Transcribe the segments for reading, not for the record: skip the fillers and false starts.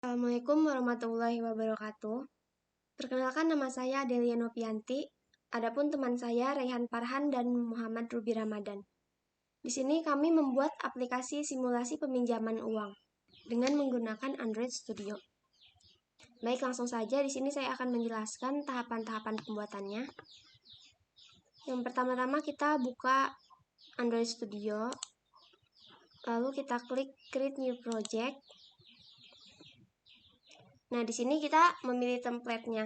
Assalamualaikum warahmatullahi wabarakatuh. Perkenalkan, nama saya Adelia Novianti. Adapun teman saya Raihan Farhan dan Muhammad Ruby Ramadan. Di sini kami membuat aplikasi simulasi peminjaman uang dengan menggunakan Android Studio. Baik, langsung saja di sini saya akan menjelaskan tahapan-tahapan pembuatannya. Yang pertama-tama kita buka Android Studio, lalu kita klik Create New Project. Nah, di sini kita memilih template-nya.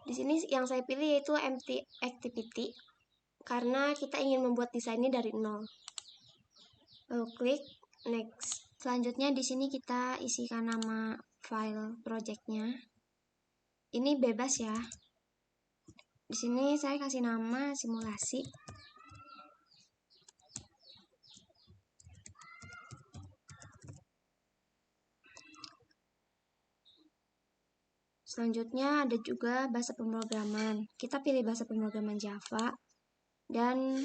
Di sini yang saya pilih yaitu empty activity karena kita ingin membuat desainnya dari nol. Lalu klik next. Selanjutnya di sini kita isikan nama file projectnya. Ini bebas ya. Di sini saya kasih nama simulasi. Selanjutnya ada juga bahasa pemrograman. Kita pilih bahasa pemrograman Java. Dan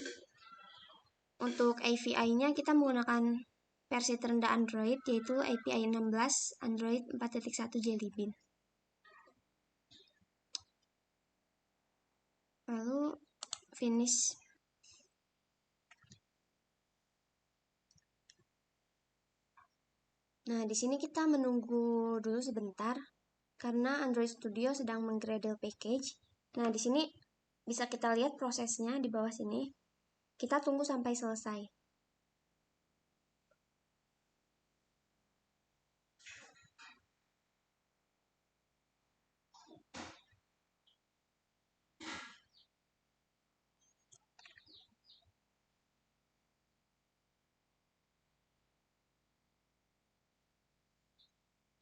untuk API-nya kita menggunakan versi terendah Android, yaitu API 16 Android 4.1 Jelly Bean. Lalu finish. Nah, di sini kita menunggu dulu sebentar karena Android Studio sedang meng-gradle package. Nah, di sini bisa kita lihat prosesnya di bawah sini. Kita tunggu sampai selesai.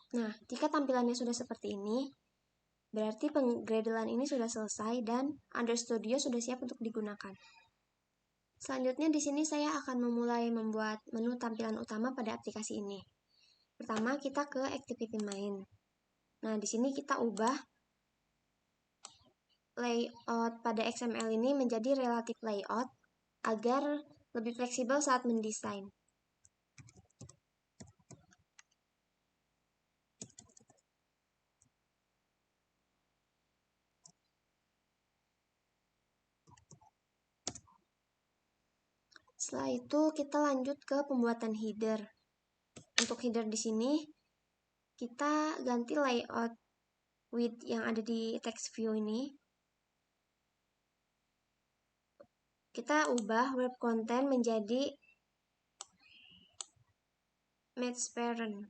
Nah, jika tampilannya sudah seperti ini, berarti penggradelan ini sudah selesai dan Android Studio sudah siap untuk digunakan. Selanjutnya di sini saya akan memulai membuat menu tampilan utama pada aplikasi ini. Pertama, kita ke Activity Main. Nah, di sini kita ubah layout pada XML ini menjadi relative layout agar lebih fleksibel saat mendesain. Setelah itu kita lanjut ke pembuatan header. Untuk header di sini kita ganti layout width yang ada di text view ini. Kita ubah web content menjadi match parent.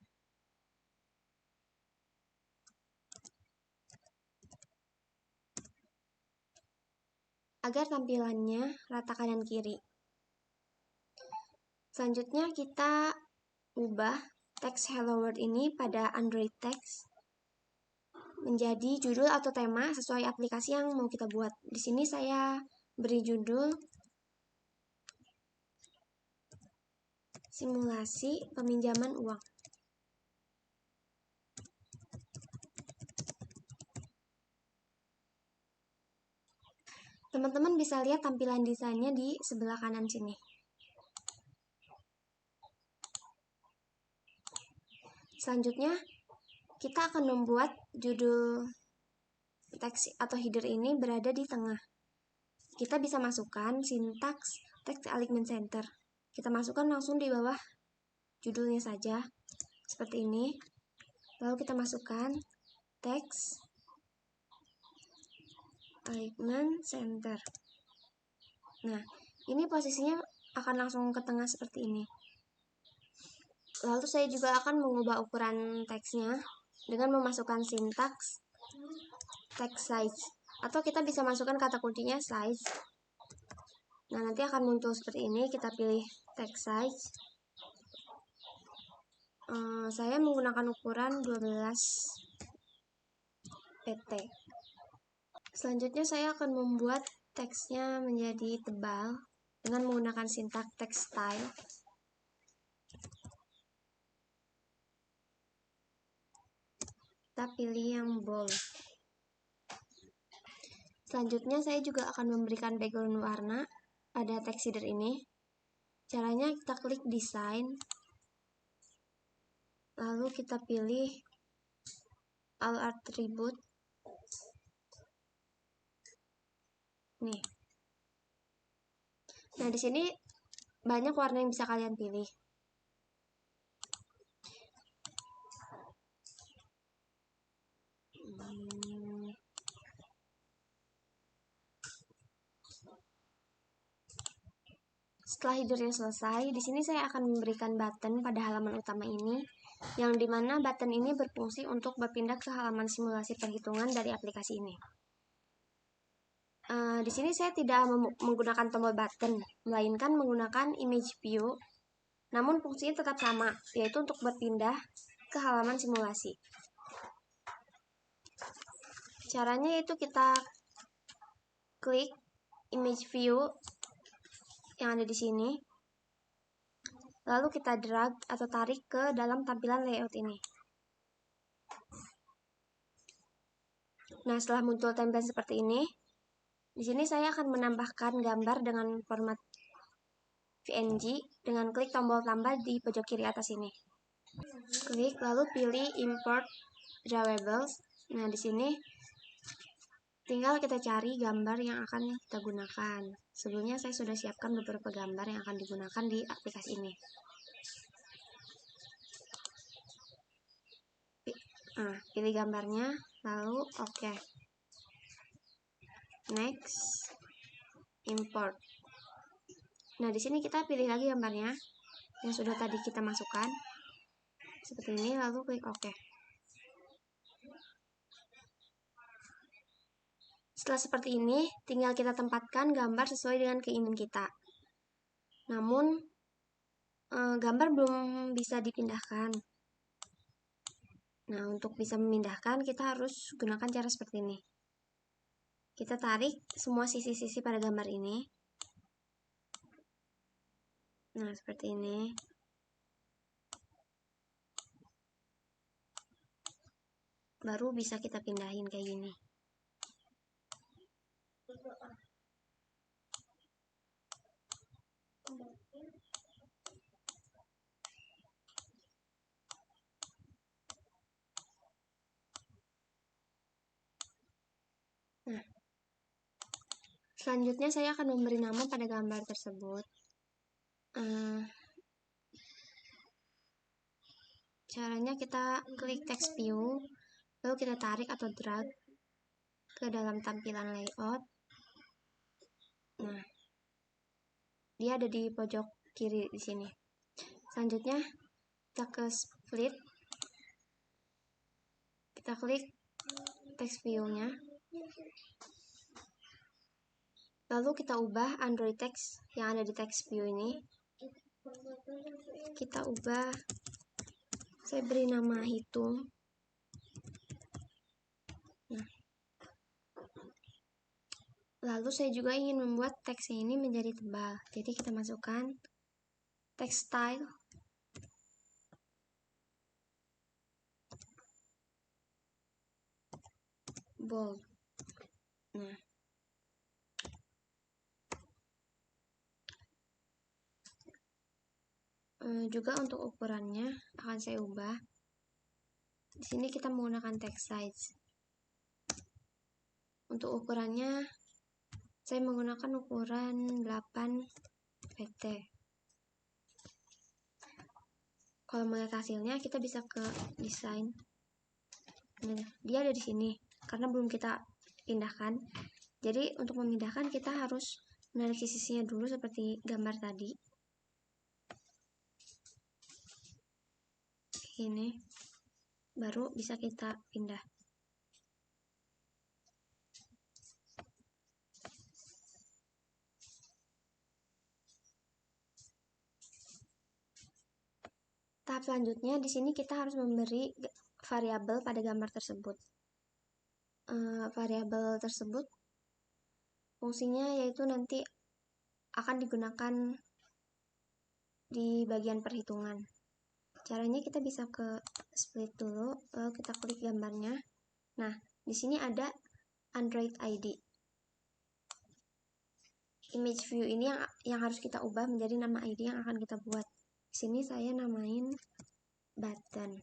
Agar tampilannya rata kanan kiri. Selanjutnya kita ubah teks Hello World ini pada Android Text menjadi judul atau tema sesuai aplikasi yang mau kita buat. Di sini saya beri judul simulasi peminjaman uang. Teman-teman bisa lihat tampilan desainnya di sebelah kanan sini. Selanjutnya, kita akan membuat judul teks atau header ini berada di tengah. Kita bisa masukkan sintaks text alignment center. Kita masukkan langsung di bawah judulnya saja, seperti ini. Lalu kita masukkan text alignment center. Nah, ini posisinya akan langsung ke tengah seperti ini. Lalu saya juga akan mengubah ukuran teksnya dengan memasukkan sintaks text size. Atau kita bisa masukkan kata kuncinya size. Nah, nanti akan muncul seperti ini. Kita pilih text size. Saya menggunakan ukuran 12 pt. Selanjutnya saya akan membuat teksnya menjadi tebal dengan menggunakan sintaks text style. Kita pilih yang bold. Selanjutnya saya juga akan memberikan background warna pada text header ini. Caranya kita klik desain, lalu kita pilih all attribute. Nih. Nah, di sini banyak warna yang bisa kalian pilih. Setelah hidupnya selesai, di sini saya akan memberikan button pada halaman utama ini, yang dimana button ini berfungsi untuk berpindah ke halaman simulasi perhitungan dari aplikasi ini. Di sini saya tidak menggunakan tombol button, melainkan menggunakan image view, namun fungsinya tetap sama, yaitu untuk berpindah ke halaman simulasi. Caranya yaitu kita klik image view yang ada di sini, lalu kita drag atau tarik ke dalam tampilan layout ini. Nah, setelah muncul template seperti ini, di sini saya akan menambahkan gambar dengan format PNG dengan klik tombol tambah di pojok kiri atas ini. Klik lalu pilih import drawables. Nah, di sini tinggal kita cari gambar yang akan kita gunakan. Sebelumnya saya sudah siapkan beberapa gambar yang akan digunakan di aplikasi ini. Pilih gambarnya, lalu oke. Next, import. Nah, di sini kita pilih lagi gambarnya yang sudah tadi kita masukkan. Seperti ini, lalu klik oke. Setelah seperti ini, tinggal kita tempatkan gambar sesuai dengan keinginan kita. Namun, gambar belum bisa dipindahkan. Nah, untuk bisa memindahkan, kita harus gunakan cara seperti ini. Kita tarik semua sisi-sisi pada gambar ini. Nah, seperti ini. Baru bisa kita pindahin kayak gini. Nah, selanjutnya saya akan memberi nama pada gambar tersebut. Caranya kita klik text view, lalu kita tarik atau drag ke dalam tampilan layout. Nah, dia ada di pojok kiri di sini. Selanjutnya kita ke split, kita klik text view-nya, lalu kita ubah Android text yang ada di text view ini. Kita ubah, saya beri nama hitung. Nah, lalu saya juga ingin membuat teksnya ini menjadi tebal, jadi kita masukkan text style, bold. Nah, juga untuk ukurannya akan saya ubah. Di sini kita menggunakan text size. Untuk ukurannya saya menggunakan ukuran 8 pt. Kalau melihat hasilnya, kita bisa ke desain. Nah, dia ada di sini karena belum kita pindahkan. Jadi untuk memindahkan kita harus menarik sisinya dulu seperti gambar tadi. Ini baru bisa kita pindah. Tahap selanjutnya di sini kita harus memberi variabel pada gambar tersebut. Variabel tersebut fungsinya yaitu nanti akan digunakan di bagian perhitungan. Caranya kita bisa ke split dulu, lalu kita klik gambarnya. Nah, di sini ada Android ID. Image view ini yang harus kita ubah menjadi nama ID yang akan kita buat. Di sini saya namain button.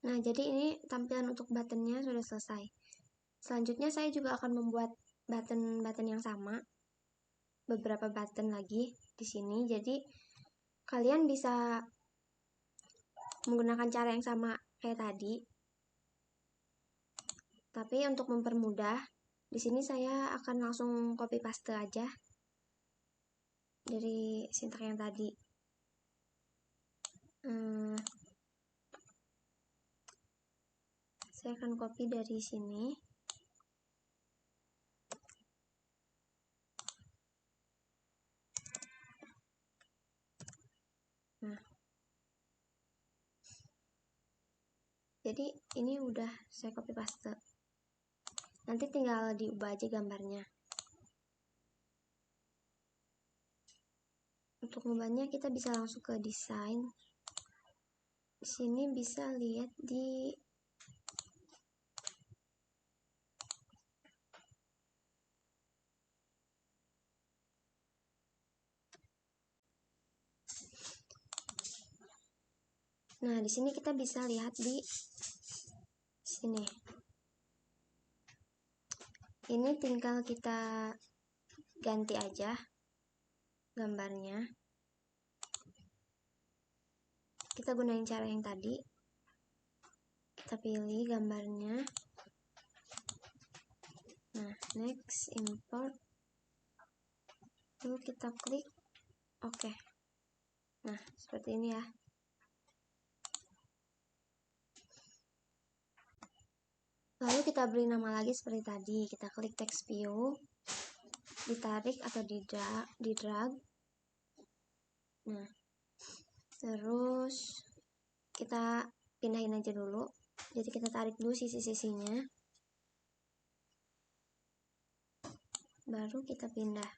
Nah, jadi ini tampilan untuk buttonnya sudah selesai. Selanjutnya saya juga akan membuat button-button yang sama, beberapa button lagi di sini. Jadi kalian bisa menggunakan cara yang sama kayak tadi. Tapi untuk mempermudah, di sini saya akan langsung copy paste aja dari sintak yang tadi. Saya akan copy dari sini. Nah, jadi ini udah saya copy paste. Nanti tinggal diubah aja gambarnya. Untuk mengubahnya kita bisa langsung ke desain. Di sini bisa lihat di Nah, di sini kita bisa lihat di sini. Ini tinggal kita ganti aja gambarnya. Kita gunain cara yang tadi. Kita pilih gambarnya. Nah, next import. Lalu kita klik oke. Nah, seperti ini ya. Lalu kita beri nama lagi seperti tadi. Kita klik text view, ditarik atau di drag. Nah, terus kita pindahin aja dulu. Jadi kita tarik dulu sisi-sisinya. Baru kita pindah.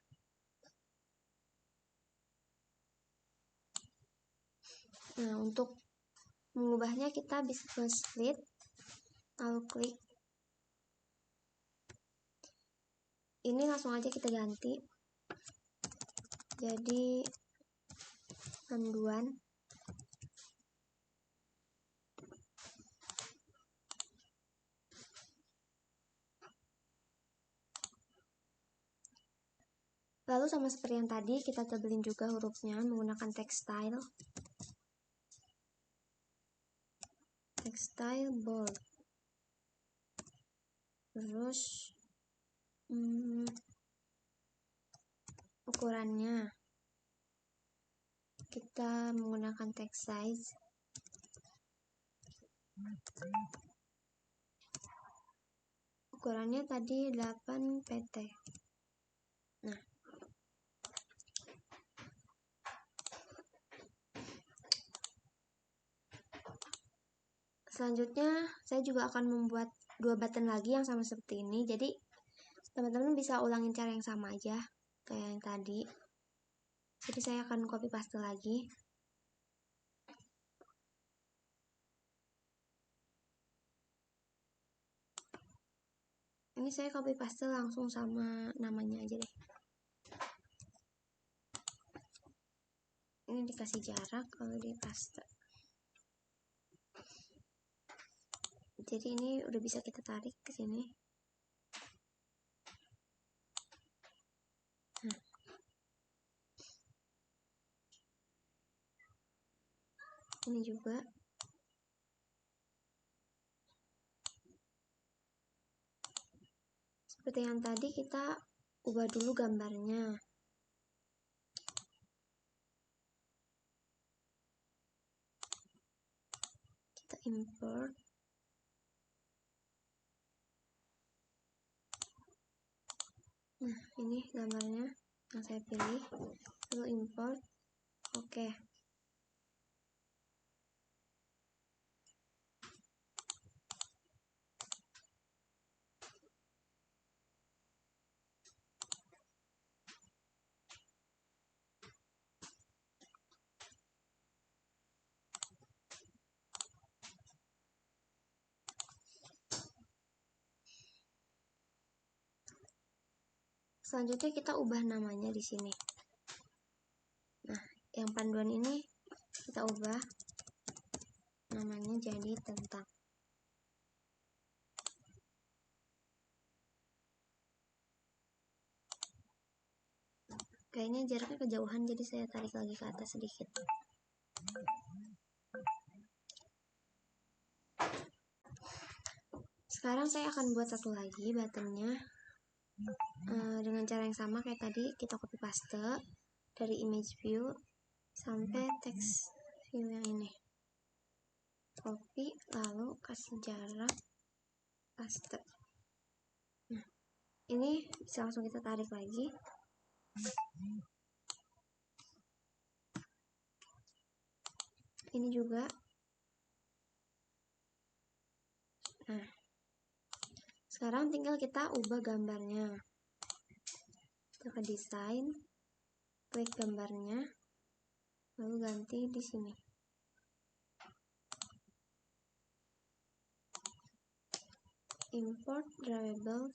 Nah, untuk mengubahnya kita bisa ke split, lalu klik. Ini langsung aja kita ganti. Jadi panduan. Lalu sama seperti yang tadi, kita tebelin juga hurufnya menggunakan textile. Textile bold. Terus ukurannya kita menggunakan text size. Ukurannya tadi 8 pt. Nah, selanjutnya saya juga akan membuat 2 button lagi yang sama seperti ini. Jadi teman-teman bisa ulangin cara yang sama aja kayak yang tadi. Jadi saya akan copy paste lagi. Ini saya copy paste langsung sama namanya aja deh. Ini dikasih jarak kalau di paste. Jadi ini udah bisa kita tarik ke sini. Nah. Ini juga. Seperti yang tadi kita ubah dulu gambarnya. Kita import. Nah, ini gambarnya yang saya pilih. Lalu import. Oke. Selanjutnya kita ubah namanya di sini. Nah, yang panduan ini kita ubah namanya jadi tentang. Kayaknya jaraknya kejauhan, jadi saya tarik lagi ke atas sedikit. Sekarang saya akan buat satu lagi buttonnya dengan cara yang sama kayak tadi. Kita copy paste dari image view sampai text view yang ini. Copy, lalu kasih jarak, paste. Nah, ini bisa langsung kita tarik lagi. Ini juga. Nah, sekarang tinggal kita ubah gambarnya. Kita ke desain, klik gambarnya, lalu ganti di sini. Import drawable.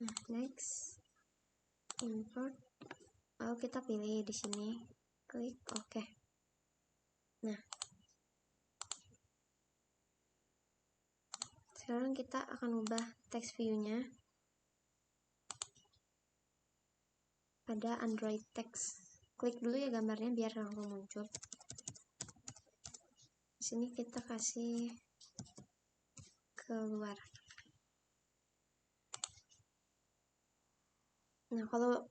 Nah, next. Import. Lalu kita pilih di sini, klik OK. Nah, sekarang kita akan ubah text view-nya pada Android text. Klik dulu ya gambarnya biar langsung muncul. Di sini kita kasih keluar. Nah, kalau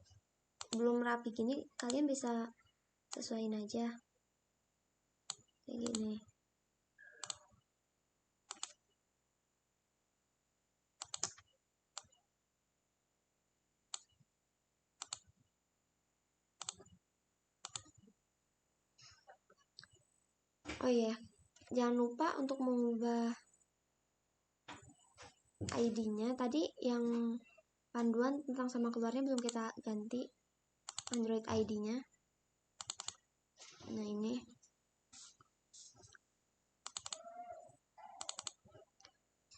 belum rapi gini, kalian bisa sesuaiin aja kayak gini. Oh iya, jangan lupa untuk mengubah ID-nya. Tadi yang panduan tentang sama keluarnya belum kita ganti Android ID-nya. Nah, ini.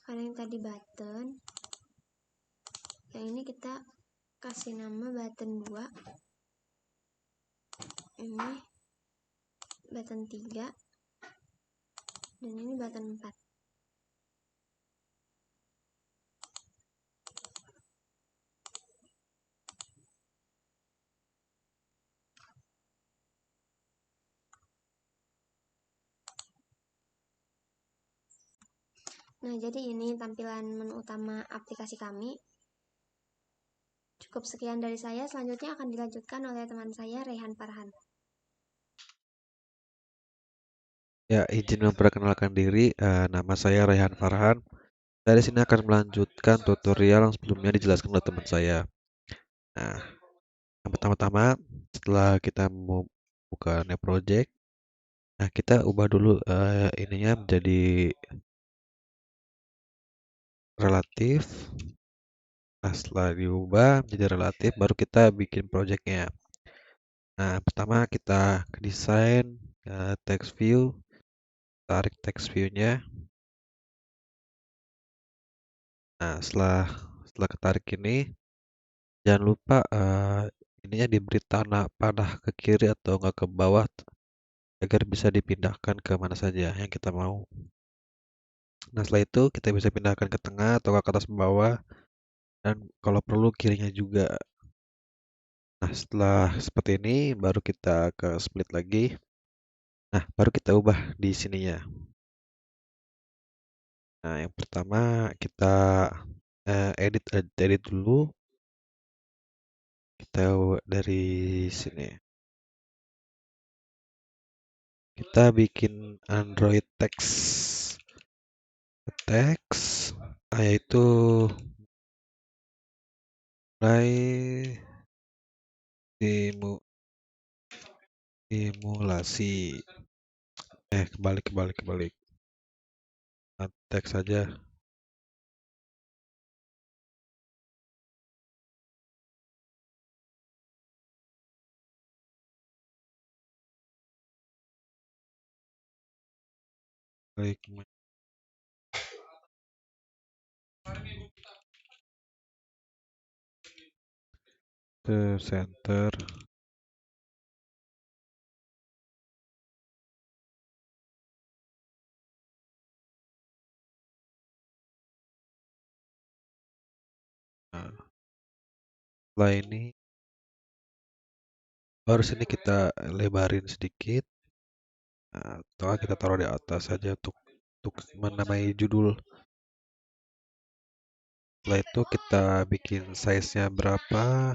Karena yang tadi button, yang ini kita kasih nama button 2. Ini button 3. Dan ini button 4. Nah, jadi ini tampilan menu utama aplikasi kami. Cukup sekian dari saya, selanjutnya akan dilanjutkan oleh teman saya, Rehan Farhan. Ya, izin memperkenalkan diri, nama saya Rehan Farhan. Dari sini akan melanjutkan tutorial yang sebelumnya dijelaskan oleh teman saya. Nah, yang pertama-tama, setelah kita membuka new project, nah kita ubah dulu ininya menjadi relatif. Nah, setelah diubah menjadi relatif, baru kita bikin projectnya. Nah, pertama kita ke desain, text view, tarik text view-nya. Nah, setelah ketarik ini, jangan lupa ininya diberi tanah panah ke kiri atau enggak ke bawah agar bisa dipindahkan ke mana saja yang kita mau. Nah, setelah itu kita bisa pindahkan ke tengah atau ke atas bawah dan kalau perlu kirinya juga. Nah, setelah seperti ini baru kita ke split lagi. Nah, baru kita ubah di sininya. Nah, yang pertama kita edit dulu. Kita dari sini. Kita bikin Android text, yaitu mulai simulasi. Kebalik. Teks saja. Klik ke center. Setelah ini baru sini kita lebarin sedikit, atau kita taruh di atas saja untuk menamai judul. Setelah itu kita bikin size-nya berapa.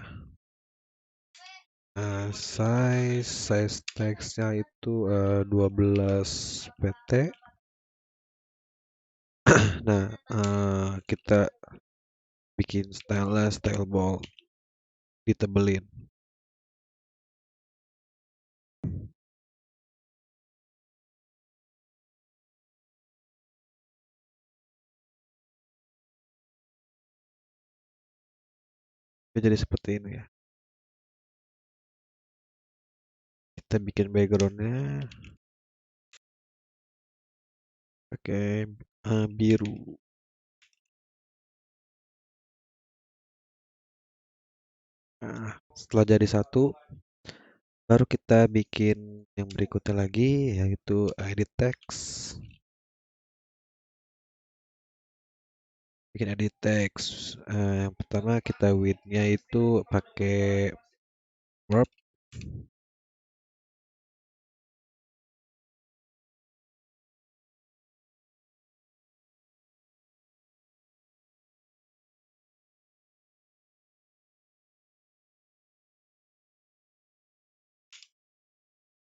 Size teksnya itu 12 pt. Nah, kita bikin style ball, ditebelin. Jadi seperti ini ya. Kita bikin backgroundnya pakai biru. Nah, setelah jadi satu, baru kita bikin yang berikutnya lagi, yaitu edit text. Bikin edit text. Yang pertama kita width-nya itu pakai warp.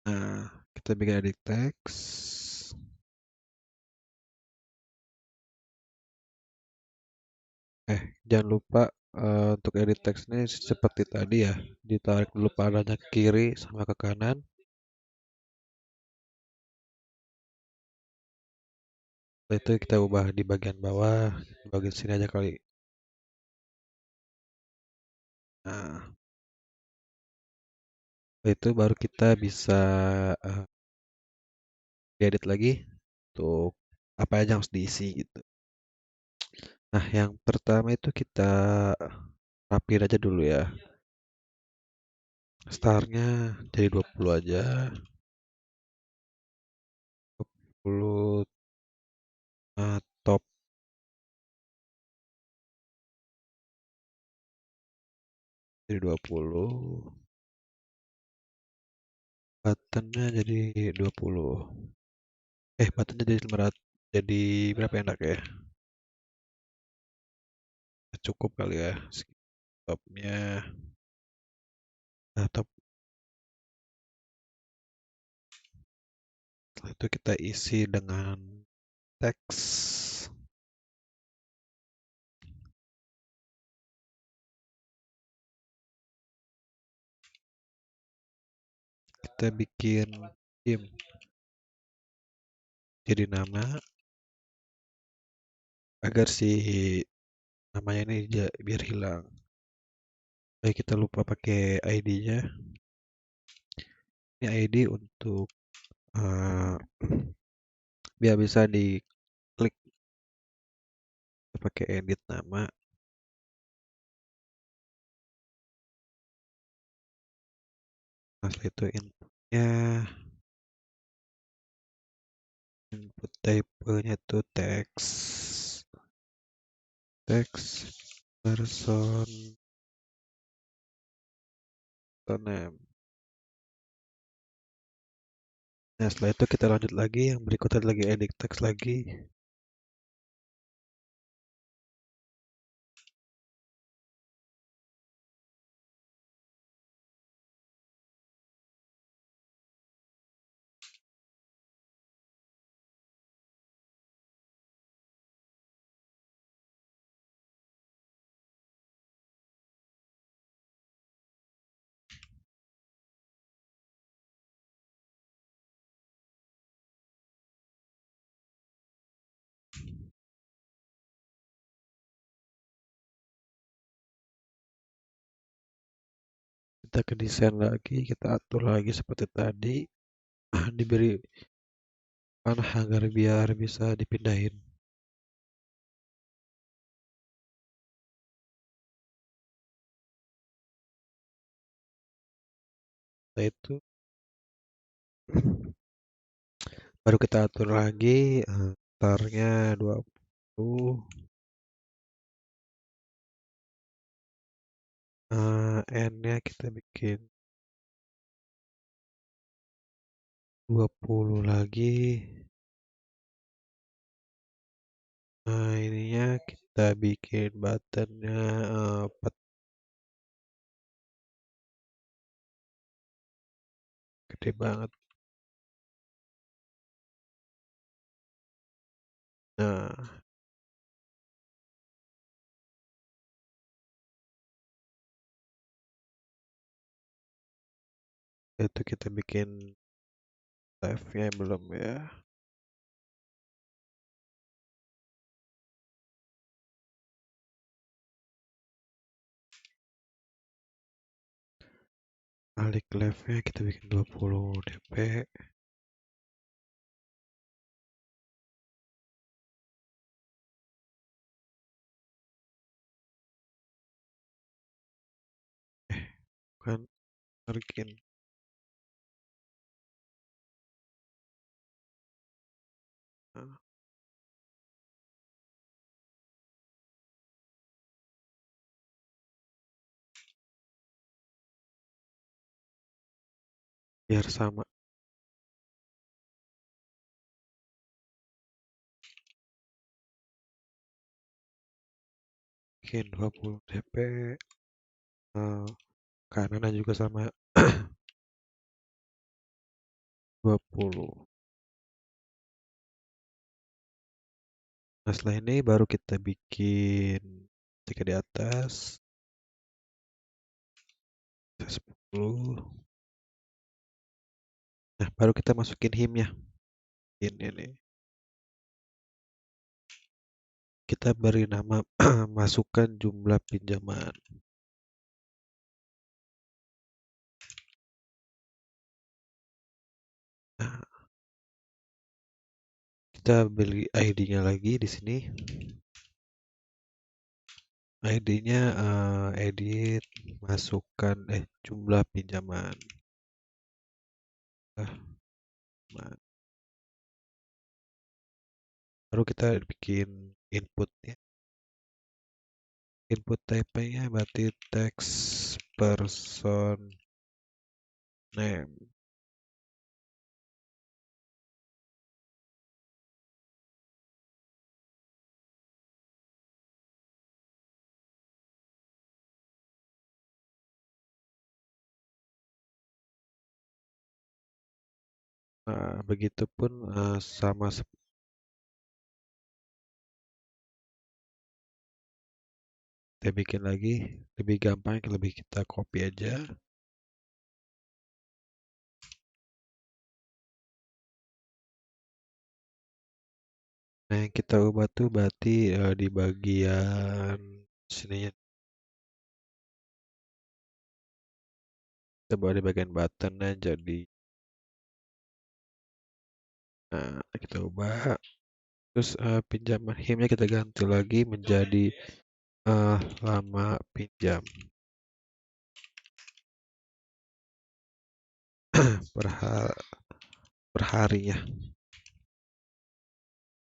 Nah, kita bikin edit text. Jangan lupa untuk edit text ini seperti tadi ya, ditarik dulu panahnya ke kiri sama ke kanan. Setelah itu kita ubah di bagian bawah, bagian sini aja kali. Nah, setelah itu baru kita bisa diedit lagi untuk apa aja yang harus diisi gitu. Nah, yang pertama itu kita rapiin aja dulu ya. Startnya jadi 20 aja. 20 top jadi 20. Buttonnya jadi 20. Buttonnya jadi 500. Jadi berapa enak ya? Cukup kali ya. Topnya. Nah, top. Setelah itu kita isi dengan teks. Kita bikin theme. Jadi nama. Agar si namanya ini biar hilang. Kita lupa pakai ID-nya. Ini ID untuk biar bisa diklik pakai edit nama. Nah, setelah itu inputnya, input type-nya itu teks person name. Nah, setelah itu kita lanjut lagi, yang berikutnya lagi edit text lagi. Kita ke desain lagi, kita atur lagi seperti tadi. Diberi panah agar biar bisa dipindahin. Setelah itu baru kita atur lagi startnya 20. N-nya kita bikin 20 lagi. Ininya kita bikin buttonnya 4, gede banget. Nah, itu kita bikin live-nya belum ya. Balik live-nya kita bikin 20 dp. Kan bikin biar sama, bikin 20 dp. Kanannya juga sama 20. Nah, setelah ini baru kita bikin tiga di atas 10. Nah, baru kita masukin himnya. Ini kita beri nama masukkan jumlah pinjaman. Nah, kita beli ID-nya lagi di sini. ID-nya edit masukkan jumlah pinjaman. Baru kita bikin inputnya. Input type-nya berarti text person name. Nah, begitupun sama kita bikin lagi, lebih gampang, lebih kita copy aja. Nah, yang kita ubah tuh berarti di bagian sini ya. Kita bawa di bagian buttonnya jadi. Nah, kita ubah. Terus pinjaman himnya kita ganti lagi menjadi lama pinjam per, per harinya.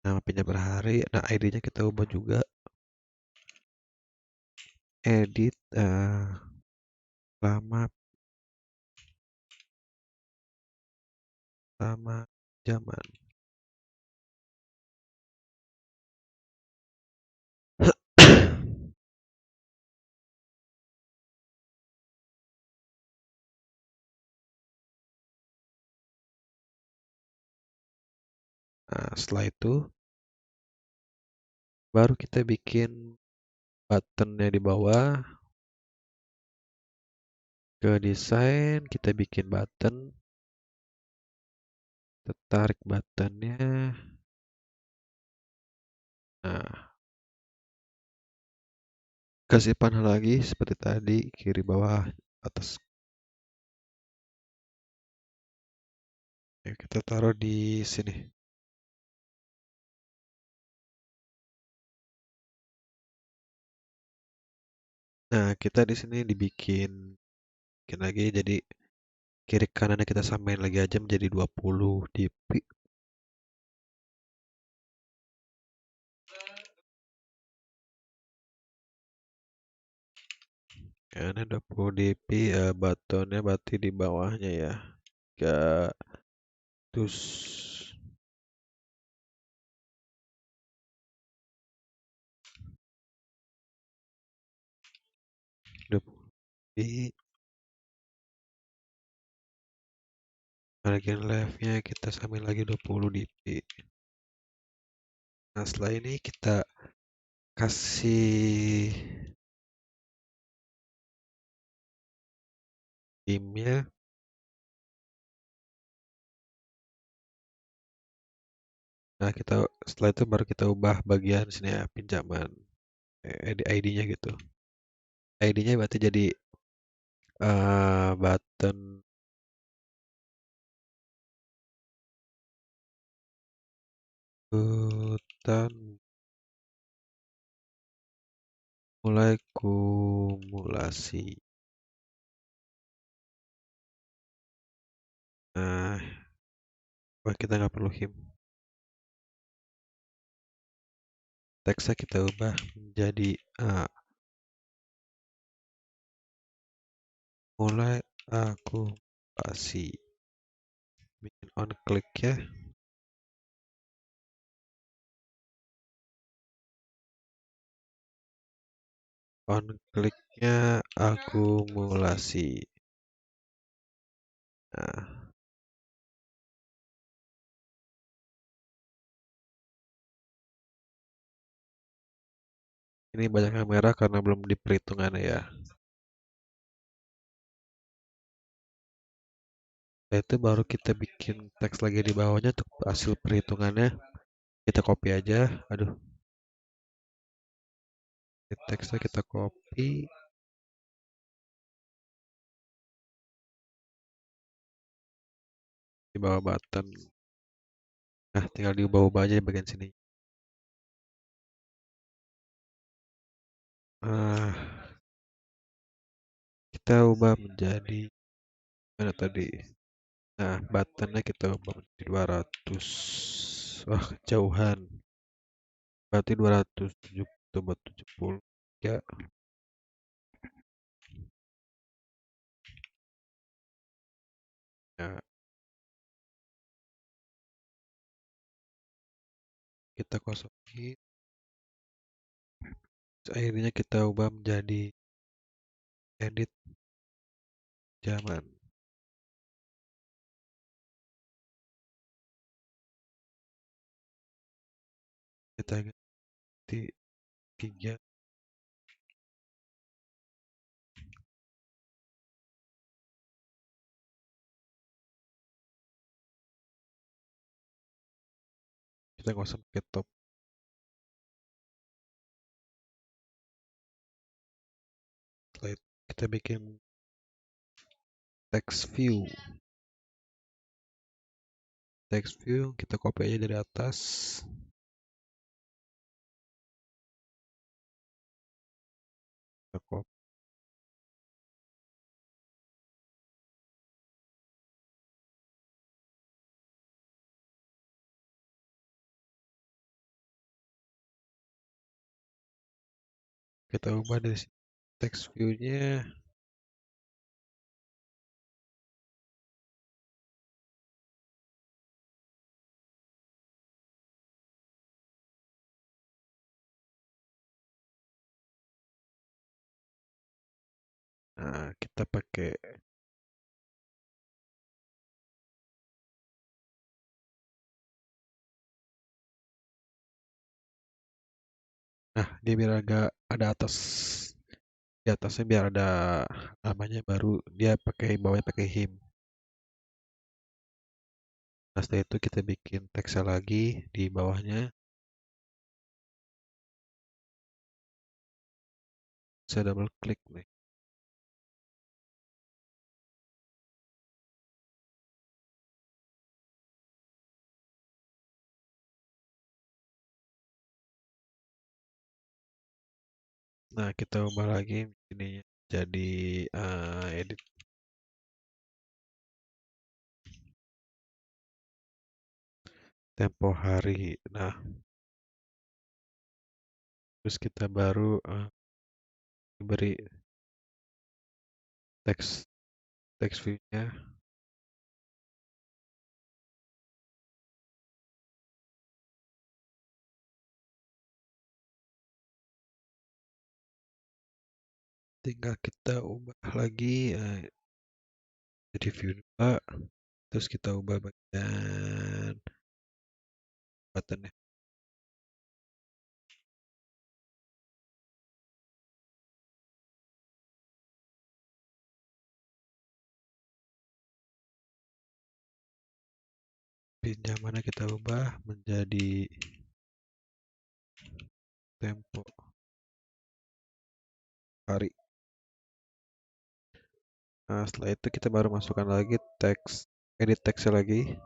Nama pinjam per hari. Nah, ID-nya kita ubah juga. Edit lama zaman. Nah, setelah itu baru kita bikin buttonnya di bawah. Ke desain kita bikin button. Kita tarik buttonnya. Nah, kasih panah lagi seperti tadi, kiri bawah atas. Ya, kita taruh di sini. Nah, kita di sini bikin lagi jadi kiri kanannya kita samain lagi aja menjadi 20 dp. Ini 20 dp, buttonnya berarti di bawahnya ya. 300 20 dp. Bagian leftnya kita samain lagi 20 dp. Nah, setelah ini kita kasih dimnya. Nah, setelah itu baru kita ubah bagian sini ya, pinjaman ID-nya gitu. ID-nya berarti jadi button hutan mulai kumulasi. Nah, wah kita nggak perlu him. Teksnya kita ubah menjadi mulai akumulasi. Bikin on click ya. On kliknya akumulasi. Nah, ini banyak yang merah karena belum di perhitungannya ya. Setelah itu baru kita bikin teks lagi di bawahnya untuk hasil perhitungannya. Kita copy aja. Aduh, di teksnya kita copy di bawah button. Nah, tinggal diubah-ubah aja di bagian sini. Ah, kita ubah menjadi mana tadi? Nah, buttonnya kita ubah menjadi 200. Wah, kejauhan. Berarti 270 buat 70. Ya, ya, kita kosongin. Akhirnya kita ubah menjadi edit zaman. Kita ganti 3. Kita nggak usah pakai top. Setelah itu kita bikin text view. Text view kita copy aja dari atas. Kita copy. Kita ubah dari text view-nya. Nah, kita pakai. Nah, dia biar agak ada atas. Di atasnya biar ada namanya baru dia pakai bawahnya pakai him. Nah, setelah itu kita bikin teksnya lagi di bawahnya. Saya double klik nih. Nah, kita ubah lagi ini jadi edit tempo hari. Nah, terus kita baru beri teks teks view-nya. Tinggal kita ubah lagi jadi view 2, terus kita ubah bagian button-nya. Pinjamannya kita ubah menjadi tempo hari. Nah, setelah itu kita baru masukkan lagi teks, edit teksnya lagi.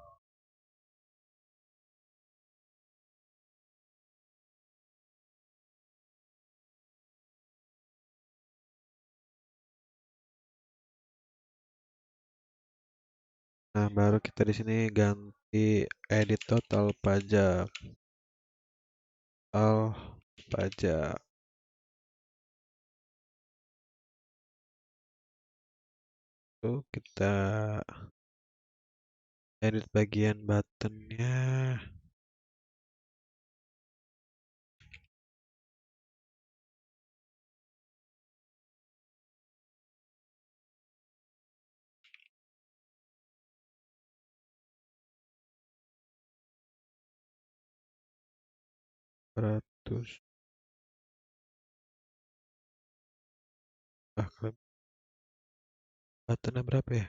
Nah, baru kita di sini ganti edit total pajak. Total pajak. Tuh, kita edit bagian buttonnya. 100. Kalau buttonnya berapa ya?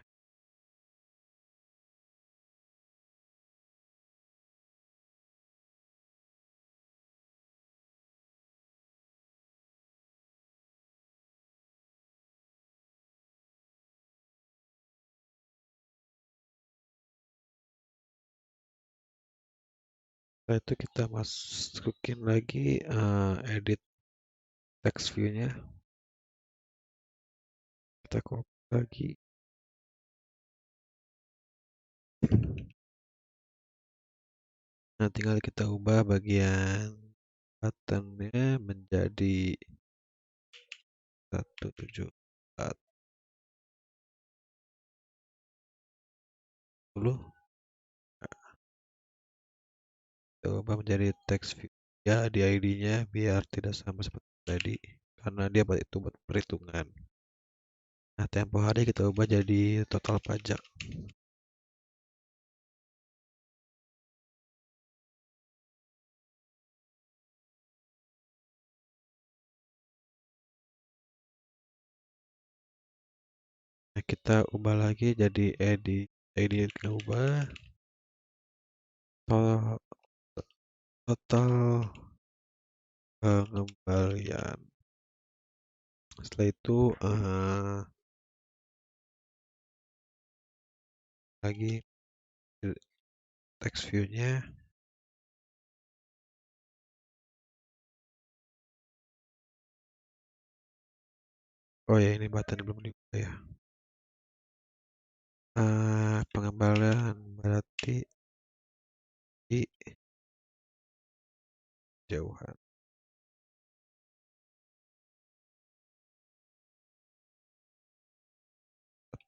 Setelah itu kita masukin lagi edit text view-nya. Kita copy lagi. Nah, tinggal kita ubah bagian buttonnya menjadi 174. Kita ubah menjadi text view ya di ID-nya biar tidak sama seperti tadi karena dia itu buat perhitungan. Nah, tempo hari kita ubah jadi total pajak. Nah, kita ubah lagi jadi edit kita ubah total, total pengembalian. Setelah itu lagi text view-nya. Oh ya, ini button belum dibuka ya. Pengembalian berarti di jauhan.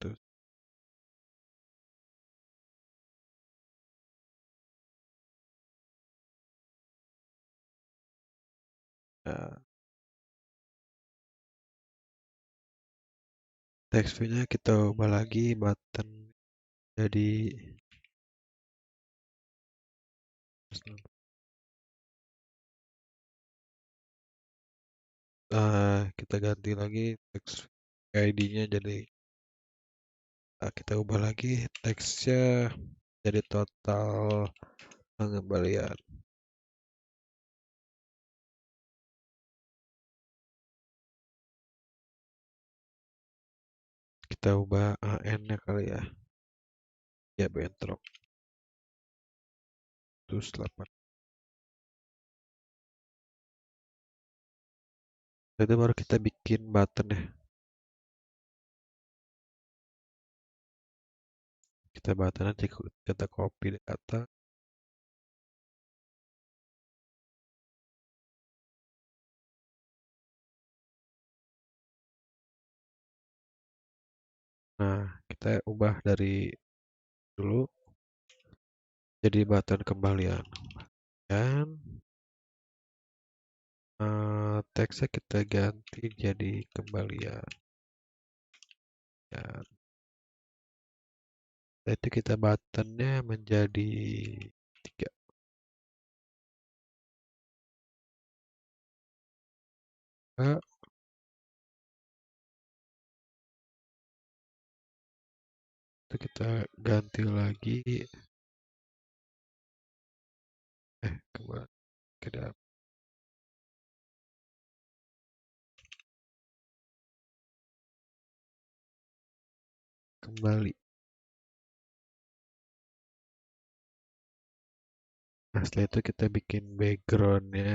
Terus, nah, text view-nya kita ubah lagi button jadi kita ganti lagi teks ID-nya jadi kita ubah lagi teksnya jadi total pengembalian. Kita ubah AN-nya kali ya. Ya, bentrok. Terus 8. Itu baru kita bikin button ya. Kita button aja, kita copy data. kita ubah dari dulu jadi button kembalian dan teksnya kita ganti jadi kembalian ya. Itu kita buttonnya menjadi 3. Itu kita ganti lagi kembali ke dalam kembali. Nah, setelah itu kita bikin backgroundnya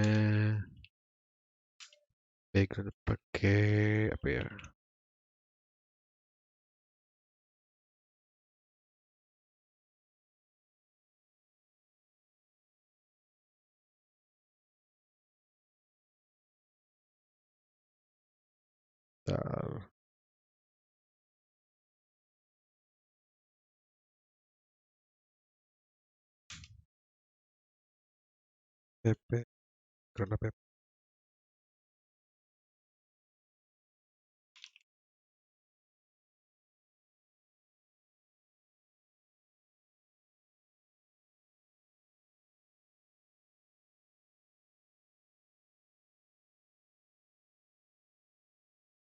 pakai apa ya? Bentar. PP karena PP.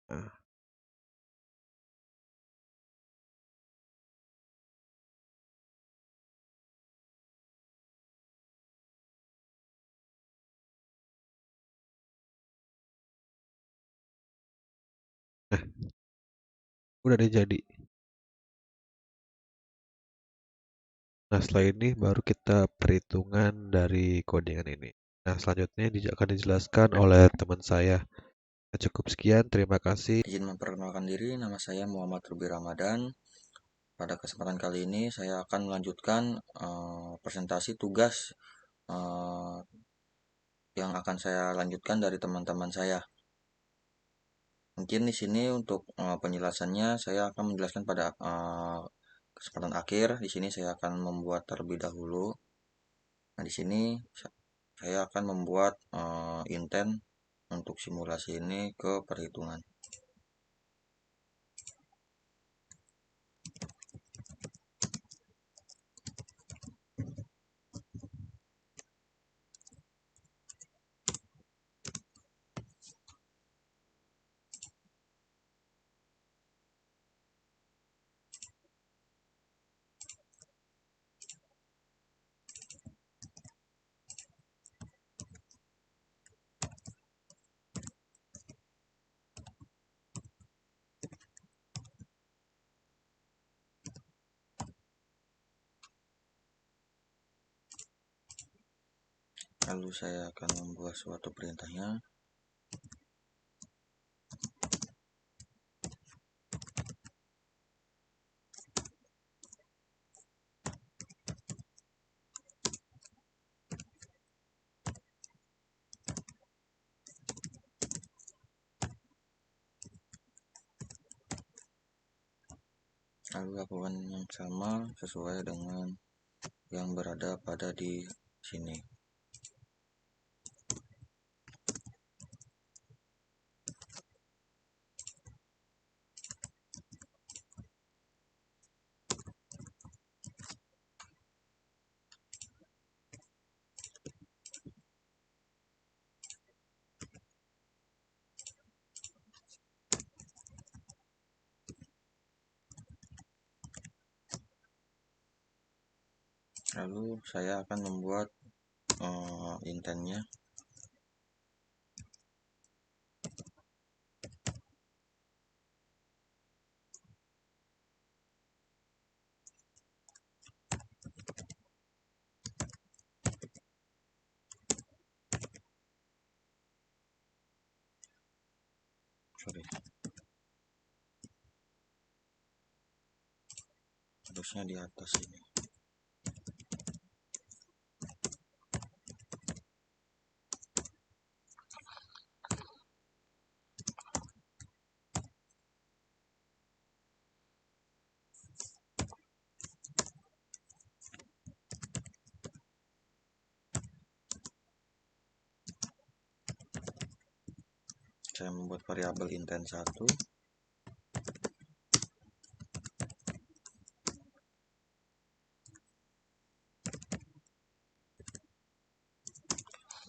Nah, nah, udah deh jadi. Nah, setelah ini baru kita perhitungan dari codingan ini. Nah, selanjutnya akan dijelaskan oleh teman saya. Nah, cukup sekian, terima kasih. Izin memperkenalkan diri, nama saya Muhammad Ruby Ramadan. Pada kesempatan kali ini saya akan melanjutkan presentasi tugas yang akan saya lanjutkan dari teman-teman saya. Mungkin di sini untuk penjelasannya saya akan menjelaskan pada kesempatan akhir. Di sini saya akan membuat terlebih dahulu. Nah, di sini saya akan membuat intent untuk simulasi ini ke perhitungan. Lalu saya akan membuat suatu perintahnya. Lalu lakukan yang sama sesuai dengan yang berada pada di sini. Lalu saya akan membuat intentnya. Harusnya di atas ini. saya membuat variabel intent1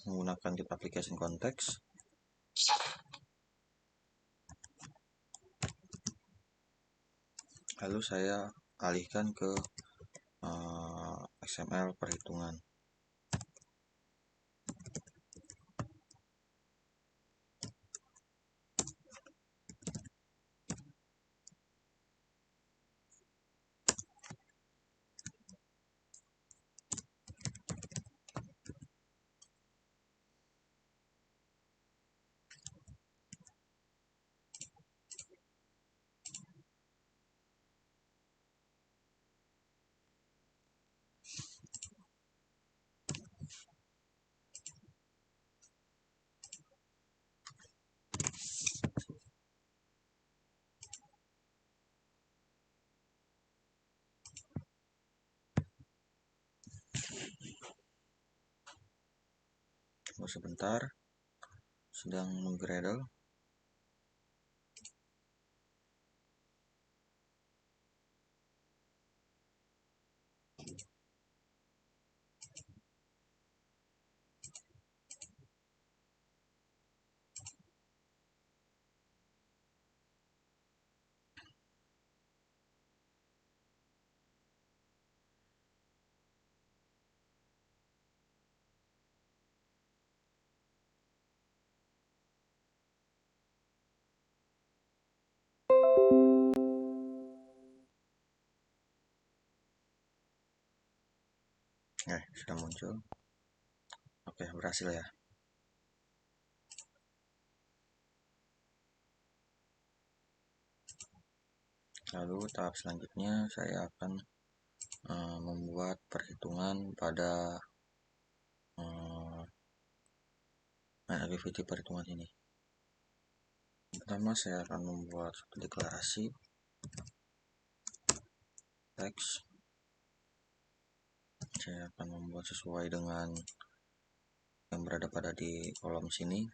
menggunakan get application context. Lalu saya alihkan ke XML perhitungan. Tunggu sebentar, sedang menggradle. Sudah muncul. Oke, berhasil ya. Lalu tahap selanjutnya saya akan membuat perhitungan pada activity perhitungan ini. Pertama saya akan membuat suatu deklarasi teks. Saya akan membuat sesuai dengan yang berada pada di kolom sini.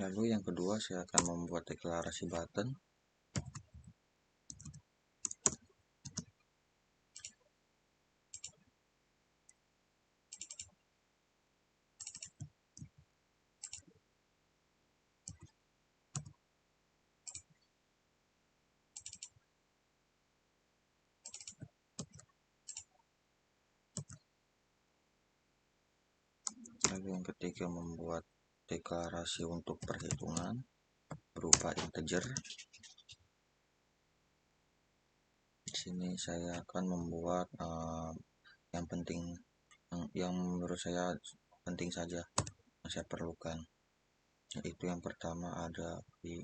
Lalu yang kedua saya akan membuat deklarasi button. Lalu yang ketiga membuat deklarasi untuk perhitungan berupa integer. Di sini saya akan membuat yang penting, yang menurut saya penting saja yang saya perlukan. Yaitu yang pertama ada di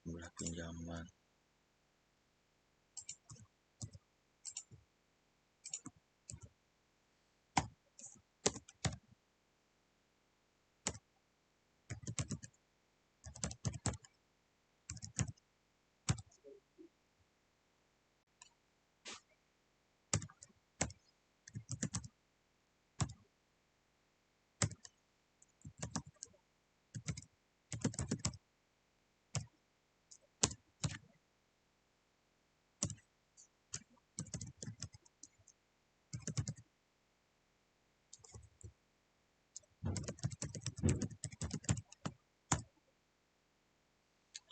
jumlah pinjaman.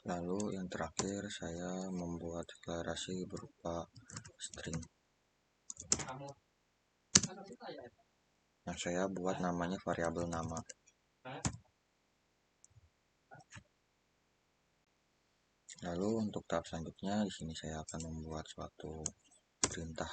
Lalu yang terakhir saya membuat deklarasi berupa string yang saya buat namanya variabel nama. Lalu untuk tahap selanjutnya di sini saya akan membuat suatu perintah.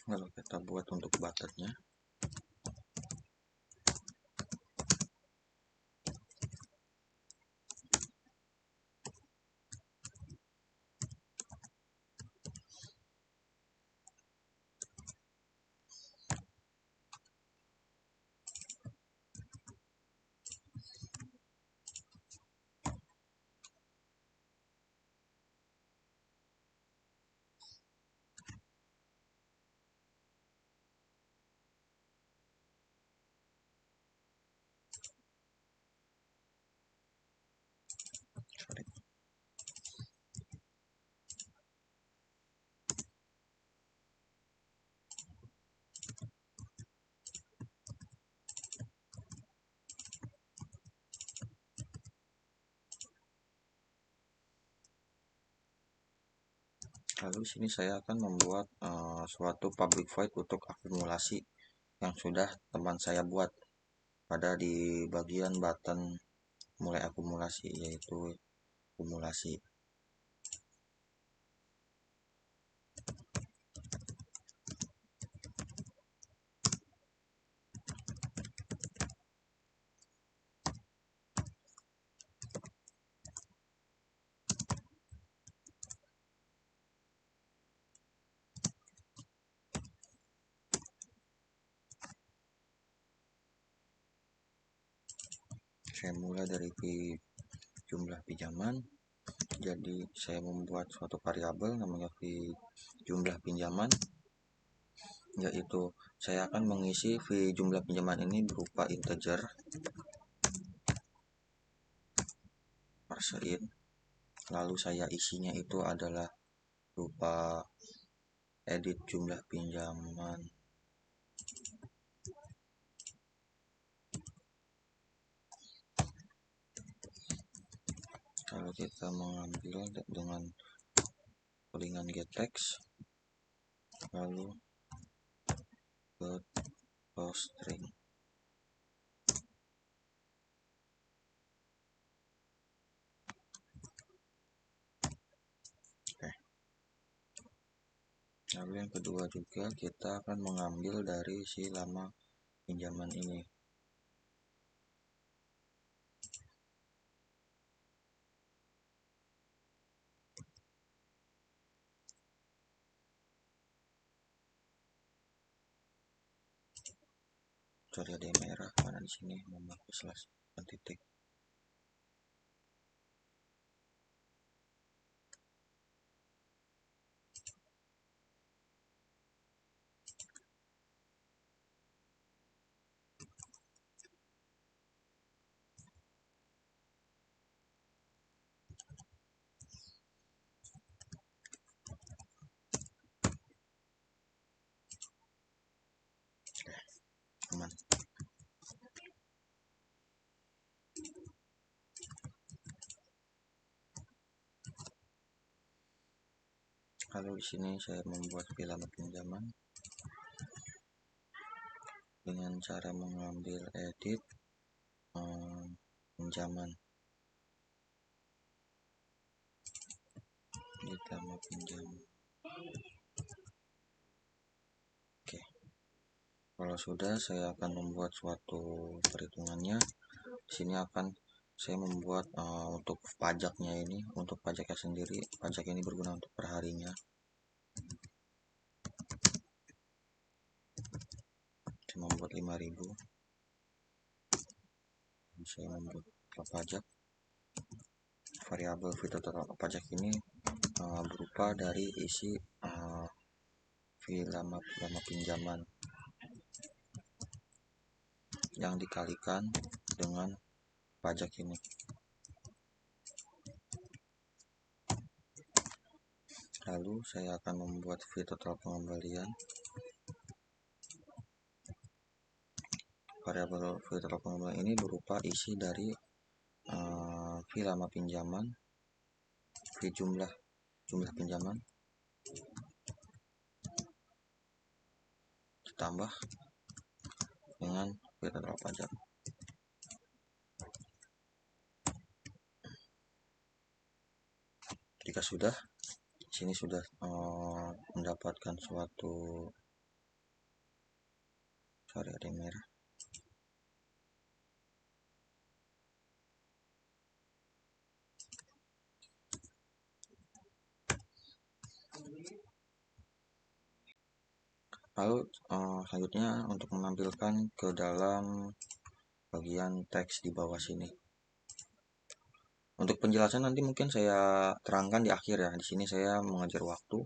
Lalu kita buat untuk buttonnya. Sorry. Lalu di sini saya akan membuat suatu public void untuk akumulasi yang sudah teman saya buat pada di bagian button mulai akumulasi, yaitu akumulasi. Saya mulai dari jumlah pinjaman. Jadi saya membuat suatu variabel namanya jumlah pinjaman, yaitu saya akan mengisi jumlah pinjaman ini berupa integer parseInt. Lalu saya isinya itu adalah berupa edit jumlah pinjaman. Kalau kita mengambil dengan callingan getText, lalu ke string. Oke. Lalu yang kedua juga kita akan mengambil dari si lama pinjaman ini. Sorry, ada yang merah mana di sini, memakai slash dan titik. Aman. Lalu di sini saya membuat film pinjaman dengan cara mengambil edit pinjaman di nama pinjaman. Oke, kalau sudah saya akan membuat suatu perhitungannya. Di sini akan saya membuat untuk pajaknya ini, untuk pajaknya sendiri, pajak ini berguna untuk perharinya. Saya membuat 5.000. Saya membuat pajak. Variabel fee total pajak ini berupa dari isi fee lama pinjaman yang dikalikan dengan pajak ini. Lalu saya akan membuat fee total pengembalian. Variabel fee total pengembalian ini berupa isi dari fee lama pinjaman, fee jumlah pinjaman, ditambah dengan fee total pajak. Jika sudah, sini sudah mendapatkan suatu, sorry ada yang merah. Lalu selanjutnya untuk menampilkan ke dalam bagian teks di bawah sini. Untuk penjelasan nanti mungkin saya terangkan di akhir ya. Di sini saya mengajar waktu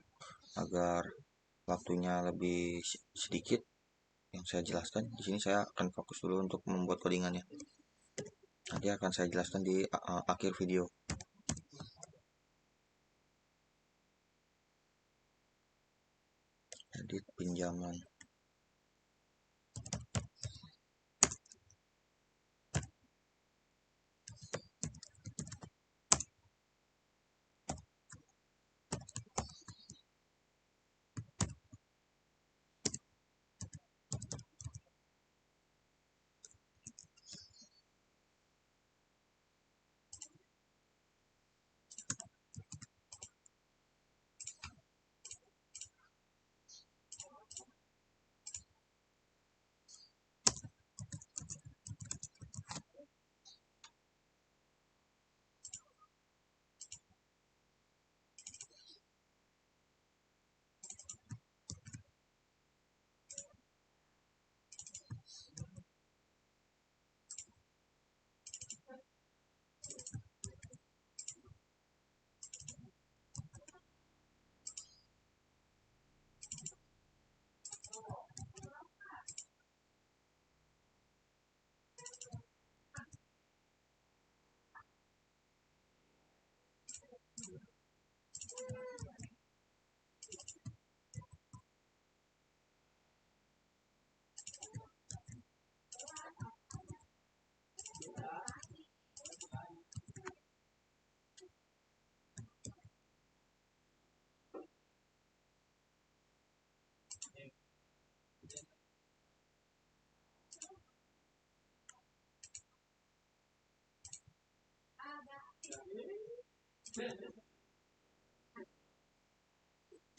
agar waktunya lebih sedikit yang saya jelaskan. Di sini saya akan fokus dulu untuk membuat codingannya. Nanti akan saya jelaskan di akhir video. Edit pinjaman.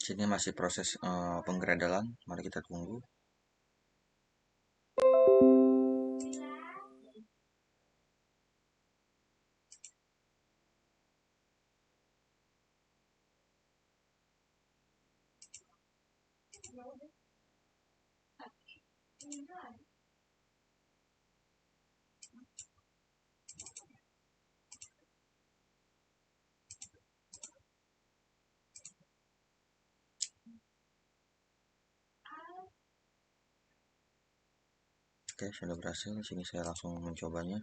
Sini masih proses penggeredalan, mari kita tunggu. Oke, sudah berhasil. Sini saya langsung mencobanya.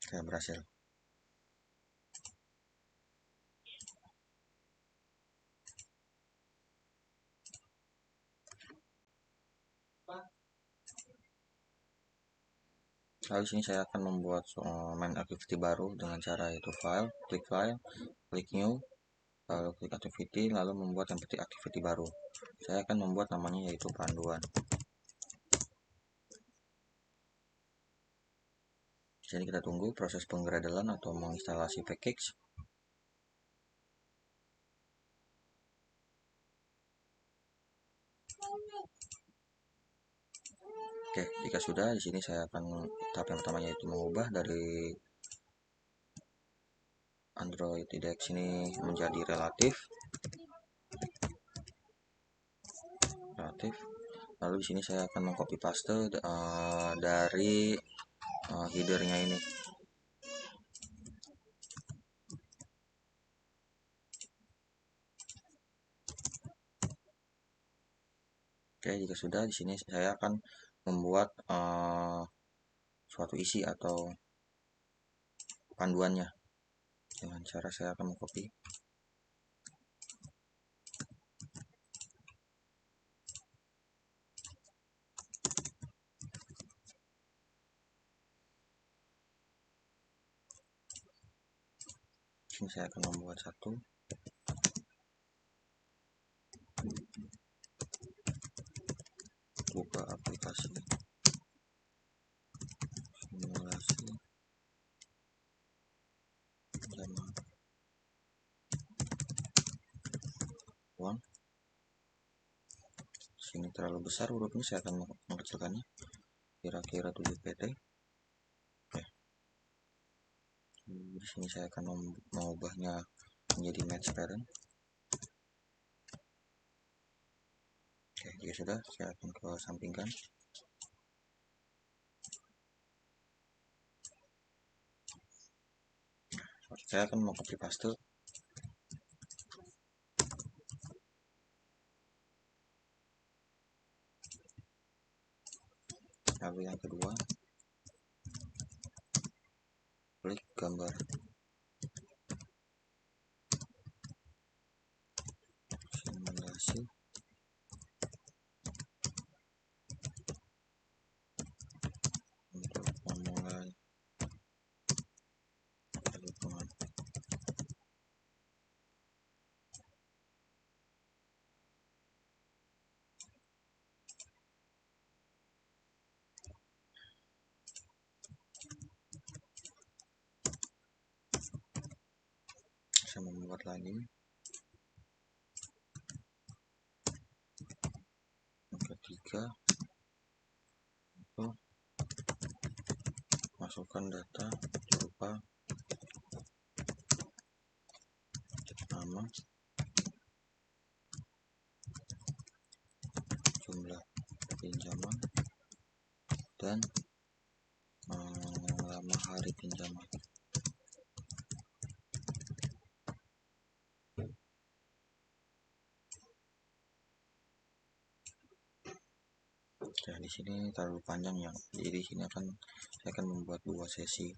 Oke, berhasil. Lalu sini saya akan membuat main activity baru dengan cara itu file, klik new, lalu klik activity, lalu membuat template activity baru. Saya akan membuat namanya yaitu panduan. Di sini kita tunggu proses penggradelan atau menginstalasi package. Oke, jika sudah, di sini saya akan tahap yang pertama yaitu mengubah dari Android IDE ini menjadi relatif. Lalu di sini saya akan mengcopy paste dari headernya ini. Oke, jika sudah, di sini saya akan membuat suatu isi atau panduannya dengan cara saya akan mengcopy. Sini saya akan membuat satu. Buka aplikasi simulasi zaman uang. Sini terlalu besar hurufnya, saya akan mengecilkannya kira-kira 7 pt. Oke. Di sini saya akan mengubahnya menjadi match parent. Oke, jika sudah, saya akan kesampingkan. Saya akan mengcopy paste. Lalu yang kedua, klik gambar simulasi untuk memulai perhitungan. Saya membuat lagi. Yang ketiga, itu masukkan data berupa nama, jumlah pinjaman, dan lama hari pinjaman. Ya, di sini terlalu panjang ya. Jadi di sini saya akan membuat 2 sesi.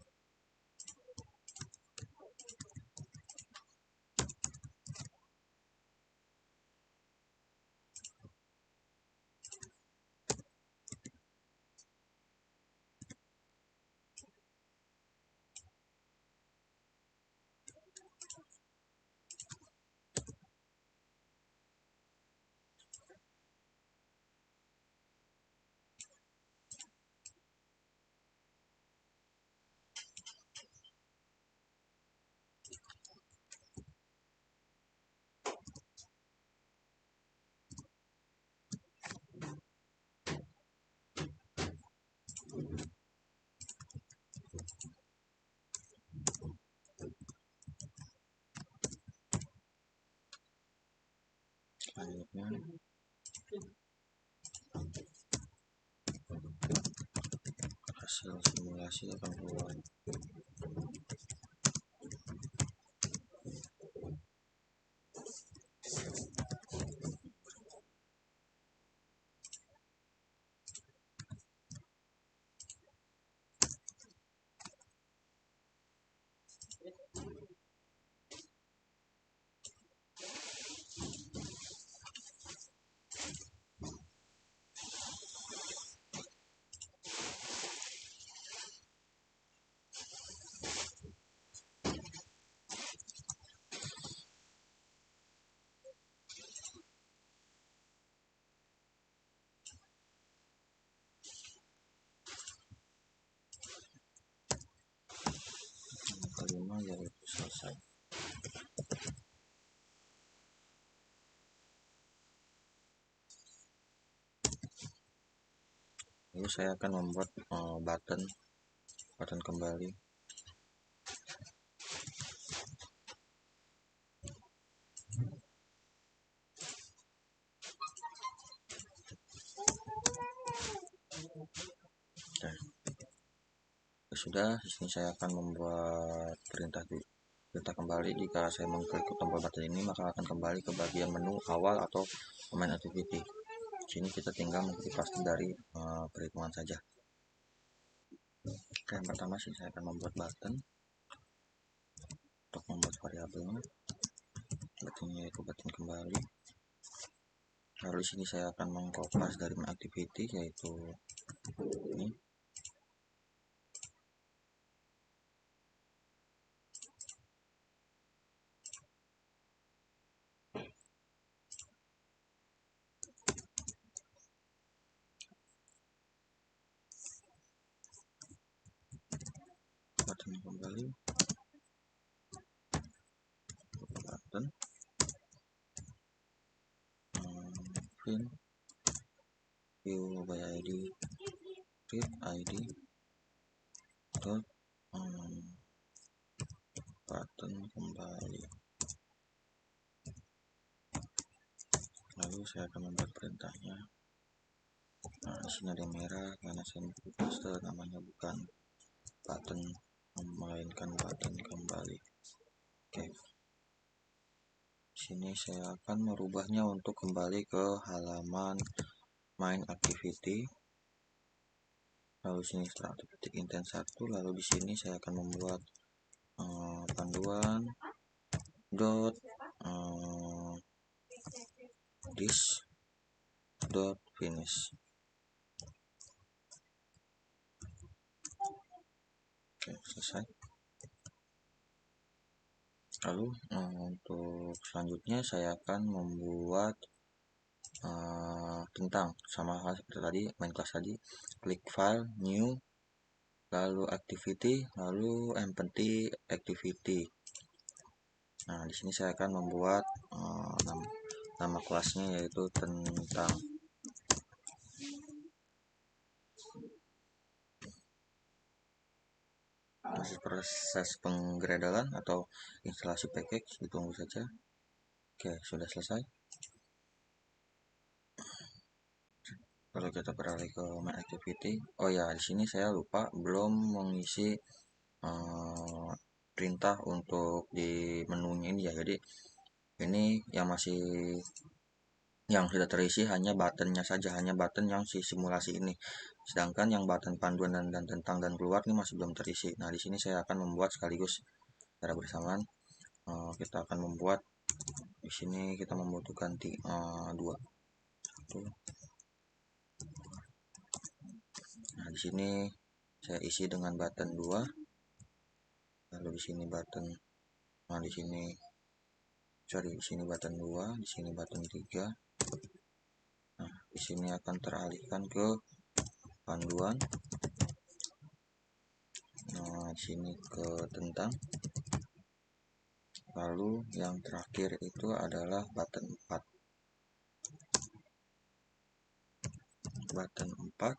Selanjutnya, hasil simulasi akan keluar. pertama yaitu selesai. Lalu saya akan membuat button kembali. Oke. Sudah, di sini saya akan membuat perintah kembali. Jika saya mengklik tombol button ini, maka akan kembali ke bagian menu awal atau main activity. Di sini kita tinggal mengikuti pasti dari perhitungan saja. Oke, yang pertama sih saya akan membuat button. Untuk membuat variabelnya, buttonnya yaitu button kembali. Lalu di sini saya akan mengkopas dari main activity, yaitu ini. Button kembali, button print view by id, read id dot button kembali. Lalu saya akan membuat perintahnya. Nah, di sini ada yang merah karena saya paste namanya bukan button melainkan button kembali. Oke. Sini saya akan merubahnya untuk kembali ke halaman main activity. Lalu sini setelah ketik intent 1, lalu di sini saya akan membuat panduan dot this dot finish. Oke, selesai. Lalu untuk selanjutnya saya akan membuat tentang sama hal seperti tadi, main class tadi, klik file, new, lalu activity, lalu empty activity. Nah, di sini saya akan membuat nama kelasnya yaitu tentang. Masih proses penggredalan atau instalasi package, ditunggu saja. Oke, sudah selesai. Lalu kita beralih ke main activity. Oh ya, di sini saya lupa belum mengisi perintah untuk di menunya ini ya. Jadi ini yang sudah terisi hanya buttonnya saja, hanya button yang si simulasi ini. Sedangkan yang button panduan dan tentang dan keluar ini masih belum terisi. Nah, di sini saya akan membuat sekaligus secara bersamaan. Kita akan membuat di sini kita membutuhkan 2. Nah, di sini saya isi dengan button 2. Lalu di sini button, nah di sini button 2, di sini button 3. Nah, di sini akan teralihkan ke panduan. Nah, di sini ke tentang. Lalu yang terakhir itu adalah button 4. Button 4.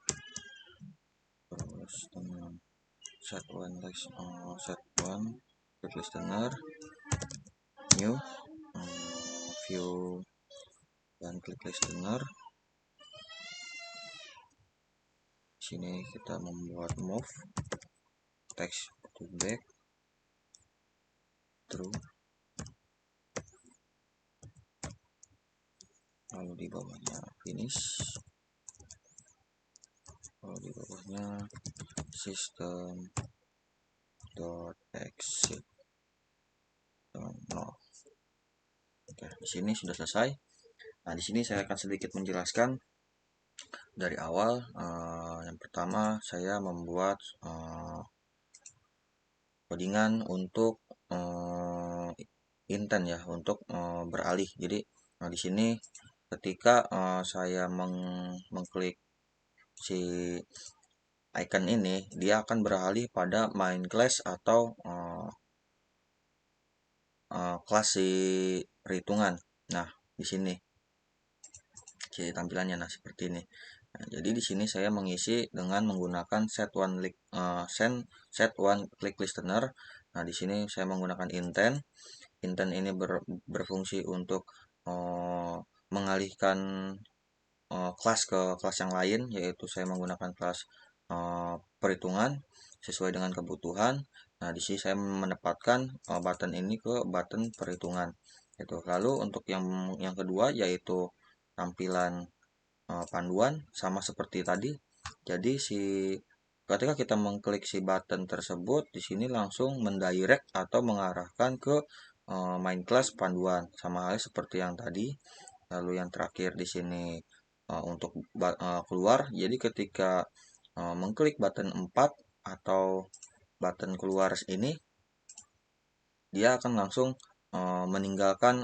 Terus dengan set one quick listener, new, view dan klik listener. Sini kita membuat move text to back true. Lalu di bawahnya finish. Lalu di bawahnya system dot exit no. Oke, di sini sudah selesai. Nah, di sini saya akan sedikit menjelaskan dari awal. Yang pertama saya membuat codingan untuk intent ya, untuk beralih. Jadi di sini ketika saya mengklik si icon ini, dia akan beralih pada main class atau kelas si perhitungan. Nah, di sini jadi tampilannya seperti ini. Nah, jadi di sini saya mengisi dengan menggunakan set one click listener. Nah, di sini saya menggunakan intent. Intent ini berfungsi untuk mengalihkan kelas ke kelas yang lain, yaitu saya menggunakan kelas perhitungan sesuai dengan kebutuhan. Nah, di sini saya menempatkan button ini ke button perhitungan. Itu. Lalu untuk yang kedua yaitu tampilan panduan sama seperti tadi. Jadi ketika kita mengklik si button tersebut, di sini langsung mendirect atau mengarahkan ke main class panduan, sama halnya seperti yang tadi. Lalu yang terakhir di sini untuk keluar. Jadi ketika mengklik button 4 atau button keluar ini, dia akan langsung meninggalkan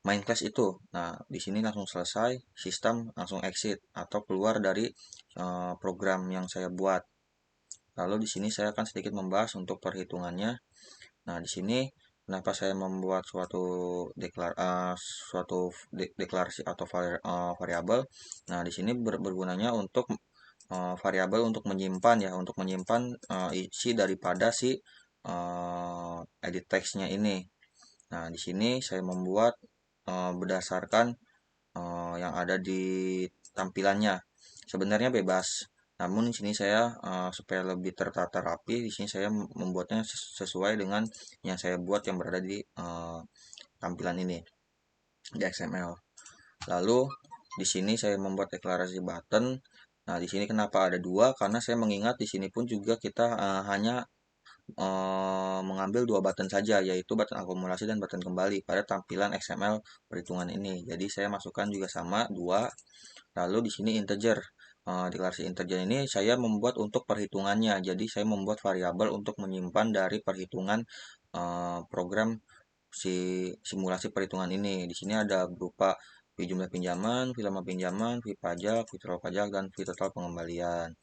main class itu. Nah, di sini langsung selesai, sistem langsung exit atau keluar dari program yang saya buat. Lalu di sini saya akan sedikit membahas untuk perhitungannya. Nah, di sini kenapa saya membuat deklarasi atau variabel. Nah, di sini bergunanya untuk variabel untuk menyimpan ya, untuk menyimpan isi daripada si edit text-nya ini. Nah, di sini saya membuat berdasarkan yang ada di tampilannya. Sebenarnya bebas, namun di sini saya supaya lebih tertata rapi, di sini saya membuatnya sesuai dengan yang saya buat yang berada di tampilan ini di XML. Lalu di sini saya membuat deklarasi button. Nah, di sini kenapa ada dua? Karena saya mengingat di sini pun juga kita hanya mengambil dua button saja, yaitu button akumulasi dan button kembali pada tampilan XML perhitungan ini. Jadi saya masukkan juga sama dua. Lalu di sini integer. Deklarasi integer ini saya membuat untuk perhitungannya. Jadi saya membuat variabel untuk menyimpan dari perhitungan program simulasi perhitungan ini. Di sini ada berupa fee jumlah pinjaman, fee lama pinjaman, fee pajak, fee total pajak, dan fee total pengembalian.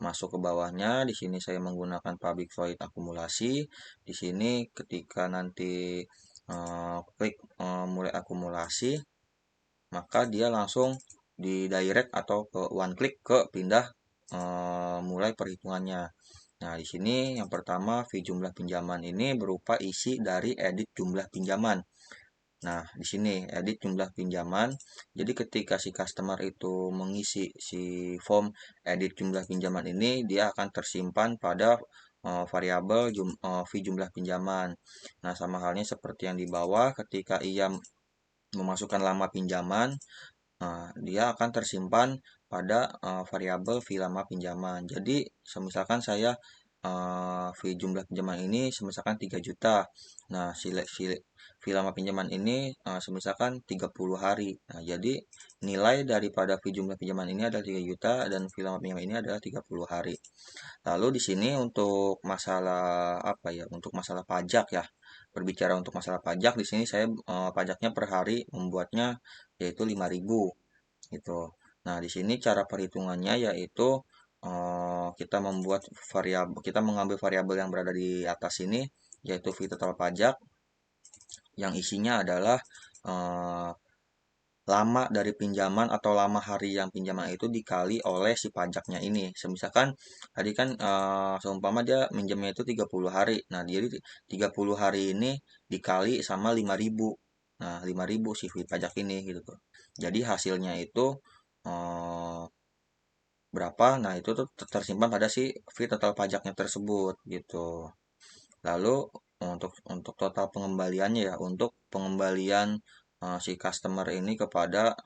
Masuk ke bawahnya, di sini saya menggunakan public void akumulasi. Di sini ketika nanti klik mulai akumulasi, maka dia langsung di direct atau ke one click ke pindah mulai perhitungannya. Nah, di sini yang pertama fee jumlah pinjaman ini berupa isi dari edit jumlah pinjaman. Nah, di sini edit jumlah pinjaman. Jadi ketika si customer itu mengisi si form edit jumlah pinjaman ini, dia akan tersimpan pada variabel fee jumlah pinjaman. Nah, sama halnya seperti yang di bawah, ketika ia memasukkan lama pinjaman, dia akan tersimpan pada variabel fee lama pinjaman. Jadi, misalkan saya fee jumlah pinjaman ini misalkan 3 juta. Nah, fee lama pinjaman ini misalkan 30 hari. Nah, jadi nilai daripada fee jumlah pinjaman ini adalah 3 juta dan fee lama pinjaman ini adalah 30 hari. Lalu di sini untuk masalah apa ya? Untuk masalah pajak ya. Berbicara untuk masalah pajak, di sini saya pajaknya per hari membuatnya yaitu 5.000 gitu. Nah, di sini cara perhitungannya yaitu kita mengambil variabel yang berada di atas ini yaitu fee total pajak yang isinya adalah eh, lama dari pinjaman atau lama hari yang pinjaman itu dikali oleh si pajaknya ini. Misalkan tadi kan seumpama dia minjamnya itu 30 hari. Nah, jadi 30 hari ini dikali sama 5.000. Nah, 5.000 si fee pajak ini gitu tuh. Jadi hasilnya itu eh, berapa? Nah, itu tuh tersimpan pada si fee total pajaknya tersebut gitu. Lalu untuk total pengembaliannya ya, untuk pengembalian si customer ini kepada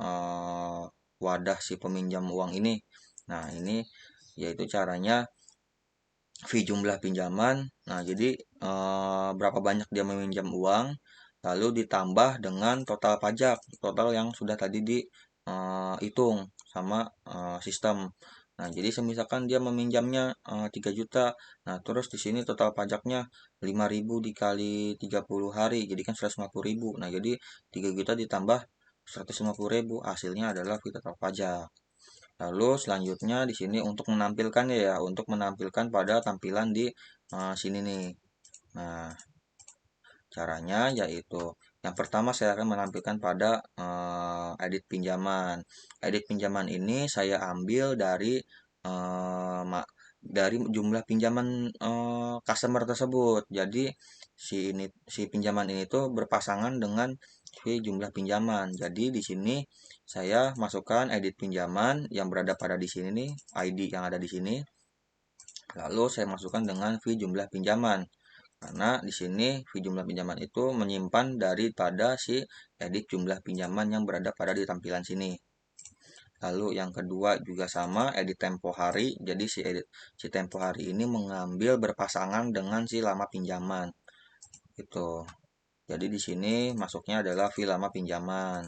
wadah si peminjam uang ini. Nah, ini yaitu caranya fee jumlah pinjaman. Nah, jadi berapa banyak dia meminjam uang, lalu ditambah dengan total pajak, total yang sudah tadi dihitung sama sistem. Nah, jadi misalkan dia meminjamnya 3 juta. Nah, terus di sini total pajaknya 5.000 dikali 30 hari, jadi kan 150.000. Nah, jadi 3 juta ditambah 150.000, hasilnya adalah fee total pajak. Lalu selanjutnya di sini untuk menampilkannya ya, untuk menampilkan pada tampilan di sini nih. Nah, caranya yaitu yang pertama saya akan menampilkan pada edit pinjaman. Edit pinjaman ini saya ambil eh, dari jumlah pinjaman customer tersebut. Jadi si pinjaman ini tuh berpasangan dengan si jumlah pinjaman. Jadi di sini saya masukkan edit pinjaman yang berada pada di sini nih, ID yang ada di sini. Lalu saya masukkan dengan fee jumlah pinjaman. Karena di sini fee jumlah pinjaman itu menyimpan daripada si edit jumlah pinjaman yang berada pada di tampilan sini. Lalu yang kedua juga sama, edit tempo hari. Jadi si tempo hari ini mengambil berpasangan dengan si lama pinjaman. Gitu. Jadi di sini masuknya adalah fee lama pinjaman.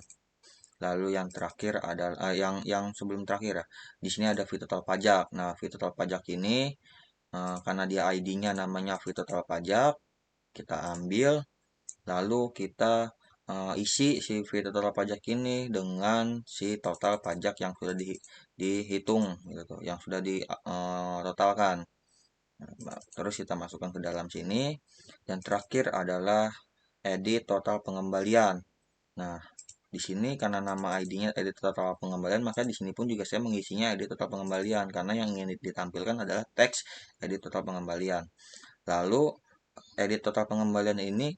Lalu yang terakhir adalah yang sebelum terakhir ya. Di sini ada fee total pajak. Nah, fee total pajak ini karena dia ID-nya namanya fee total pajak, kita ambil lalu kita isi si fee total pajak ini dengan si total pajak yang sudah dihitung gitu, yang sudah ditotalkan. Terus kita masukkan ke dalam sini. Yang terakhir adalah edit total pengembalian. Nah, di sini karena nama ID-nya edit total pengembalian, maka di sini pun juga saya mengisinya edit total pengembalian karena yang ingin ditampilkan adalah teks edit total pengembalian. Lalu edit total pengembalian ini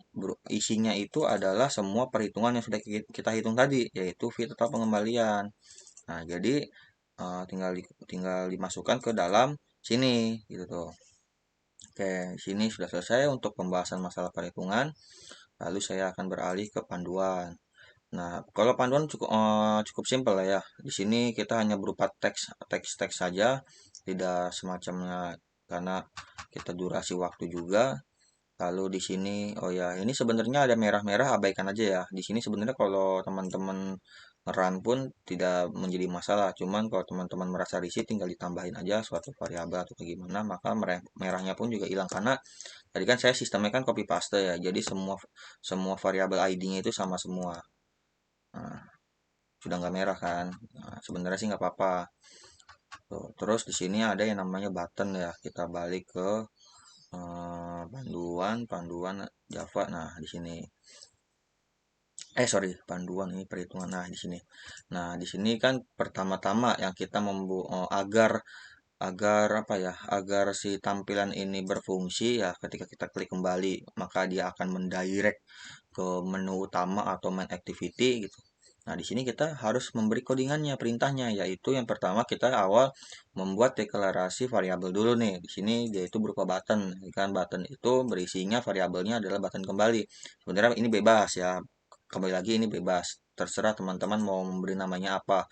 isinya itu adalah semua perhitungan yang sudah kita hitung tadi, yaitu fee total pengembalian. Nah, jadi tinggal dimasukkan ke dalam sini gitu tuh. Oke, sini sudah selesai untuk pembahasan masalah perhitungan. Lalu saya akan beralih ke panduan. Nah, kalau panduan cukup simpel lah ya. Di sini kita hanya berupa teks saja, tidak semacamnya karena kita durasi waktu juga. Lalu di sini, oh ya, ini sebenarnya ada merah-merah, abaikan aja ya. Di sini sebenarnya kalau teman-teman run pun tidak menjadi masalah. Cuman kalau teman-teman merasa risih, tinggal ditambahin aja suatu variabel atau gimana, maka merahnya pun juga hilang karena tadi kan saya sistemnya kan copy paste ya. Jadi semua semua variabel ID-nya itu sama semua. Nah, sudah nggak merah kan? Nah, sebenarnya sih nggak apa-apa. Tuh, terus di sini ada yang namanya button ya. Kita balik ke panduan Java. Nah, di sini. Sorry, panduan ini perhitungan. Nah, di sini. Nah, di sini kan pertama-tama yang kita agar agar apa ya? Agar si tampilan ini berfungsi ya ketika kita klik kembali, maka dia akan mendirect ke menu utama atau main activity gitu. Nah, di sini kita harus memberi codingannya, perintahnya, yaitu yang pertama kita awal membuat deklarasi variabel dulu nih. Di sini yaitu berupa button, kan button itu berisinya variabelnya adalah button kembali. Sebenarnya ini bebas ya. Kembali lagi ini bebas. Terserah teman-teman mau memberi namanya apa.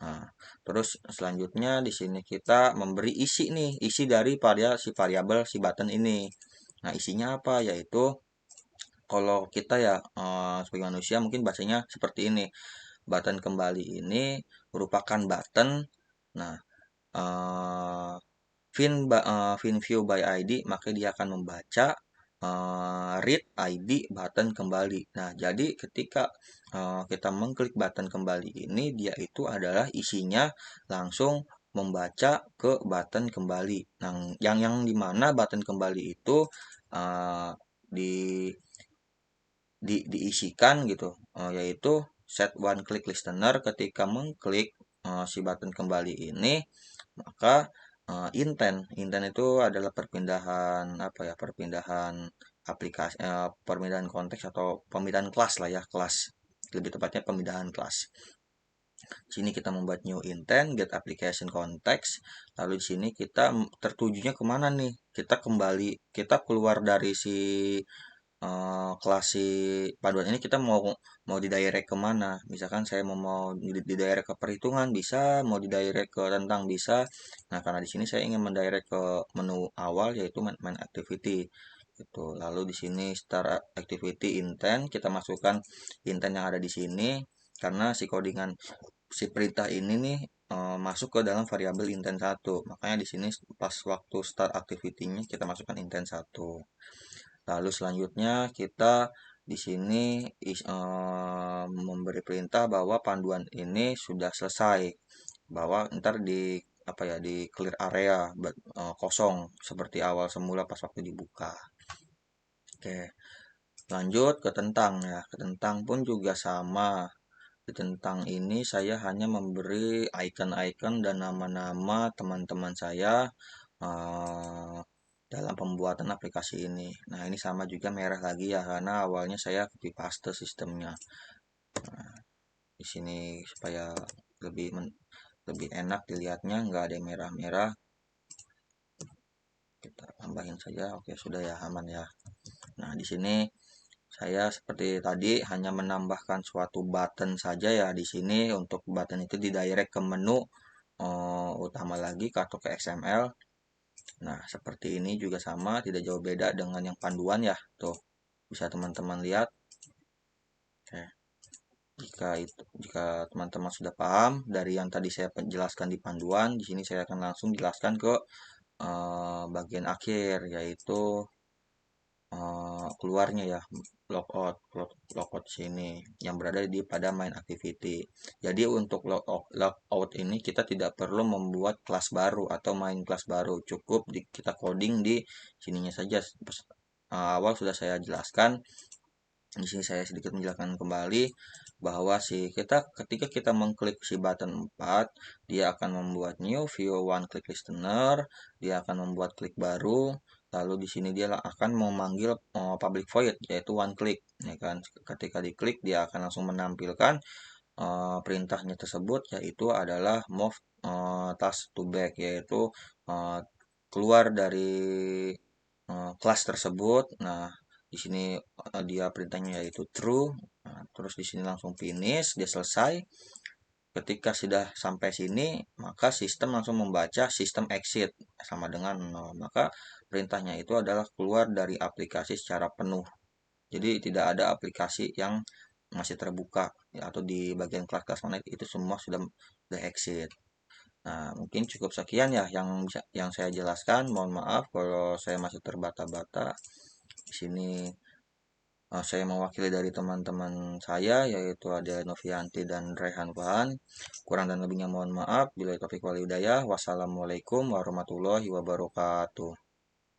Nah, terus selanjutnya di sini kita memberi isi nih, isi dari si variabel si button ini. Nah, isinya apa? Yaitu kalau kita ya sebagai manusia mungkin bahasanya seperti ini. Button kembali ini merupakan button. Nah, eh, fin view by ID maka dia akan membaca read ID button kembali. Nah, jadi ketika kita mengklik button kembali ini dia itu adalah isinya langsung membaca ke button kembali. Nah, yang dimana button kembali itu uh, di diisikan gitu, yaitu set one click listener ketika mengklik si button kembali ini maka intent itu adalah perpindahan apa ya, perpindahan aplikasi, perpindahan konteks atau pemindahan kelas lah ya, kelas lebih tepatnya pemindahan kelas. Sini kita membuat new intent get application context, lalu di sini kita tertujunya kemana nih, kita keluar dari si kelas si paduan ini, kita mau mau didirect kemana. Misalkan saya mau didirect ke perhitungan bisa, mau didirect ke tentang bisa. Nah, karena di sini saya ingin mendirect ke menu awal yaitu main activity gitu. Lalu di sini start activity intent, kita masukkan intent yang ada di sini karena si codingan si perintah ini nih masuk ke dalam variabel intent 1. Makanya di sini pas waktu start activity-nya kita masukkan intent 1. Lalu selanjutnya kita di sini memberi perintah bahwa panduan ini sudah selesai, bahwa ntar di apa ya, di clear area kosong seperti awal semula pas waktu dibuka. Oke. Lanjut ke tentang ya. Ke tentang pun juga sama. Di tentang ini saya hanya memberi icon-icon dan nama-nama teman-teman saya eh, dalam pembuatan aplikasi ini. Nah, ini sama juga merah lagi ya karena awalnya saya copy paste sistemnya. Di sini supaya lebih lebih enak dilihatnya, nggak ada yang merah-merah. Kita tambahin saja. Oke, sudah ya, aman ya. Nah, di sini saya seperti tadi hanya menambahkan suatu button saja ya di sini. Untuk button itu didirect ke menu utama lagi atau ke XML. Nah, seperti ini juga sama, tidak jauh beda dengan yang panduan ya. Tuh, bisa teman-teman lihat. Oke. Jika teman-teman sudah paham dari yang tadi saya jelaskan di panduan, di sini saya akan langsung jelaskan ke bagian akhir, yaitu keluarnya ya, logout sini yang berada di pada main activity. Jadi untuk logout ini kita tidak perlu membuat kelas baru atau main kelas baru, cukup kita coding di sininya saja. Awal sudah saya jelaskan. Di sini saya sedikit menjelaskan kembali bahwa ketika kita mengklik si button 4, dia akan membuat new view one click listener, dia akan membuat klik baru, lalu di sini dia akan memanggil public void yaitu one click ya kan. Ketika diklik dia akan langsung menampilkan perintahnya tersebut, yaitu adalah move task to back, yaitu uh, keluar dari kelas tersebut. Nah, di sini dia perintahnya yaitu true. Nah, terus di sini langsung finish, dia selesai. Ketika sudah sampai sini, maka sistem langsung membaca sistem exit sama dengan 0. Maka perintahnya itu adalah keluar dari aplikasi secara penuh. Jadi tidak ada aplikasi yang masih terbuka ya, atau di bagian kelas-kelas mana itu semua sudah exit. Nah, mungkin cukup sekian ya yang saya jelaskan. Mohon maaf kalau saya masih terbata-bata. Di sini saya mewakili dari teman-teman saya yaitu ada Novianti dan Rehan Fahan. Kurang dan lebihnya mohon maaf. Bila taufiq wal hidayah. Wassalamualaikum warahmatullahi wabarakatuh.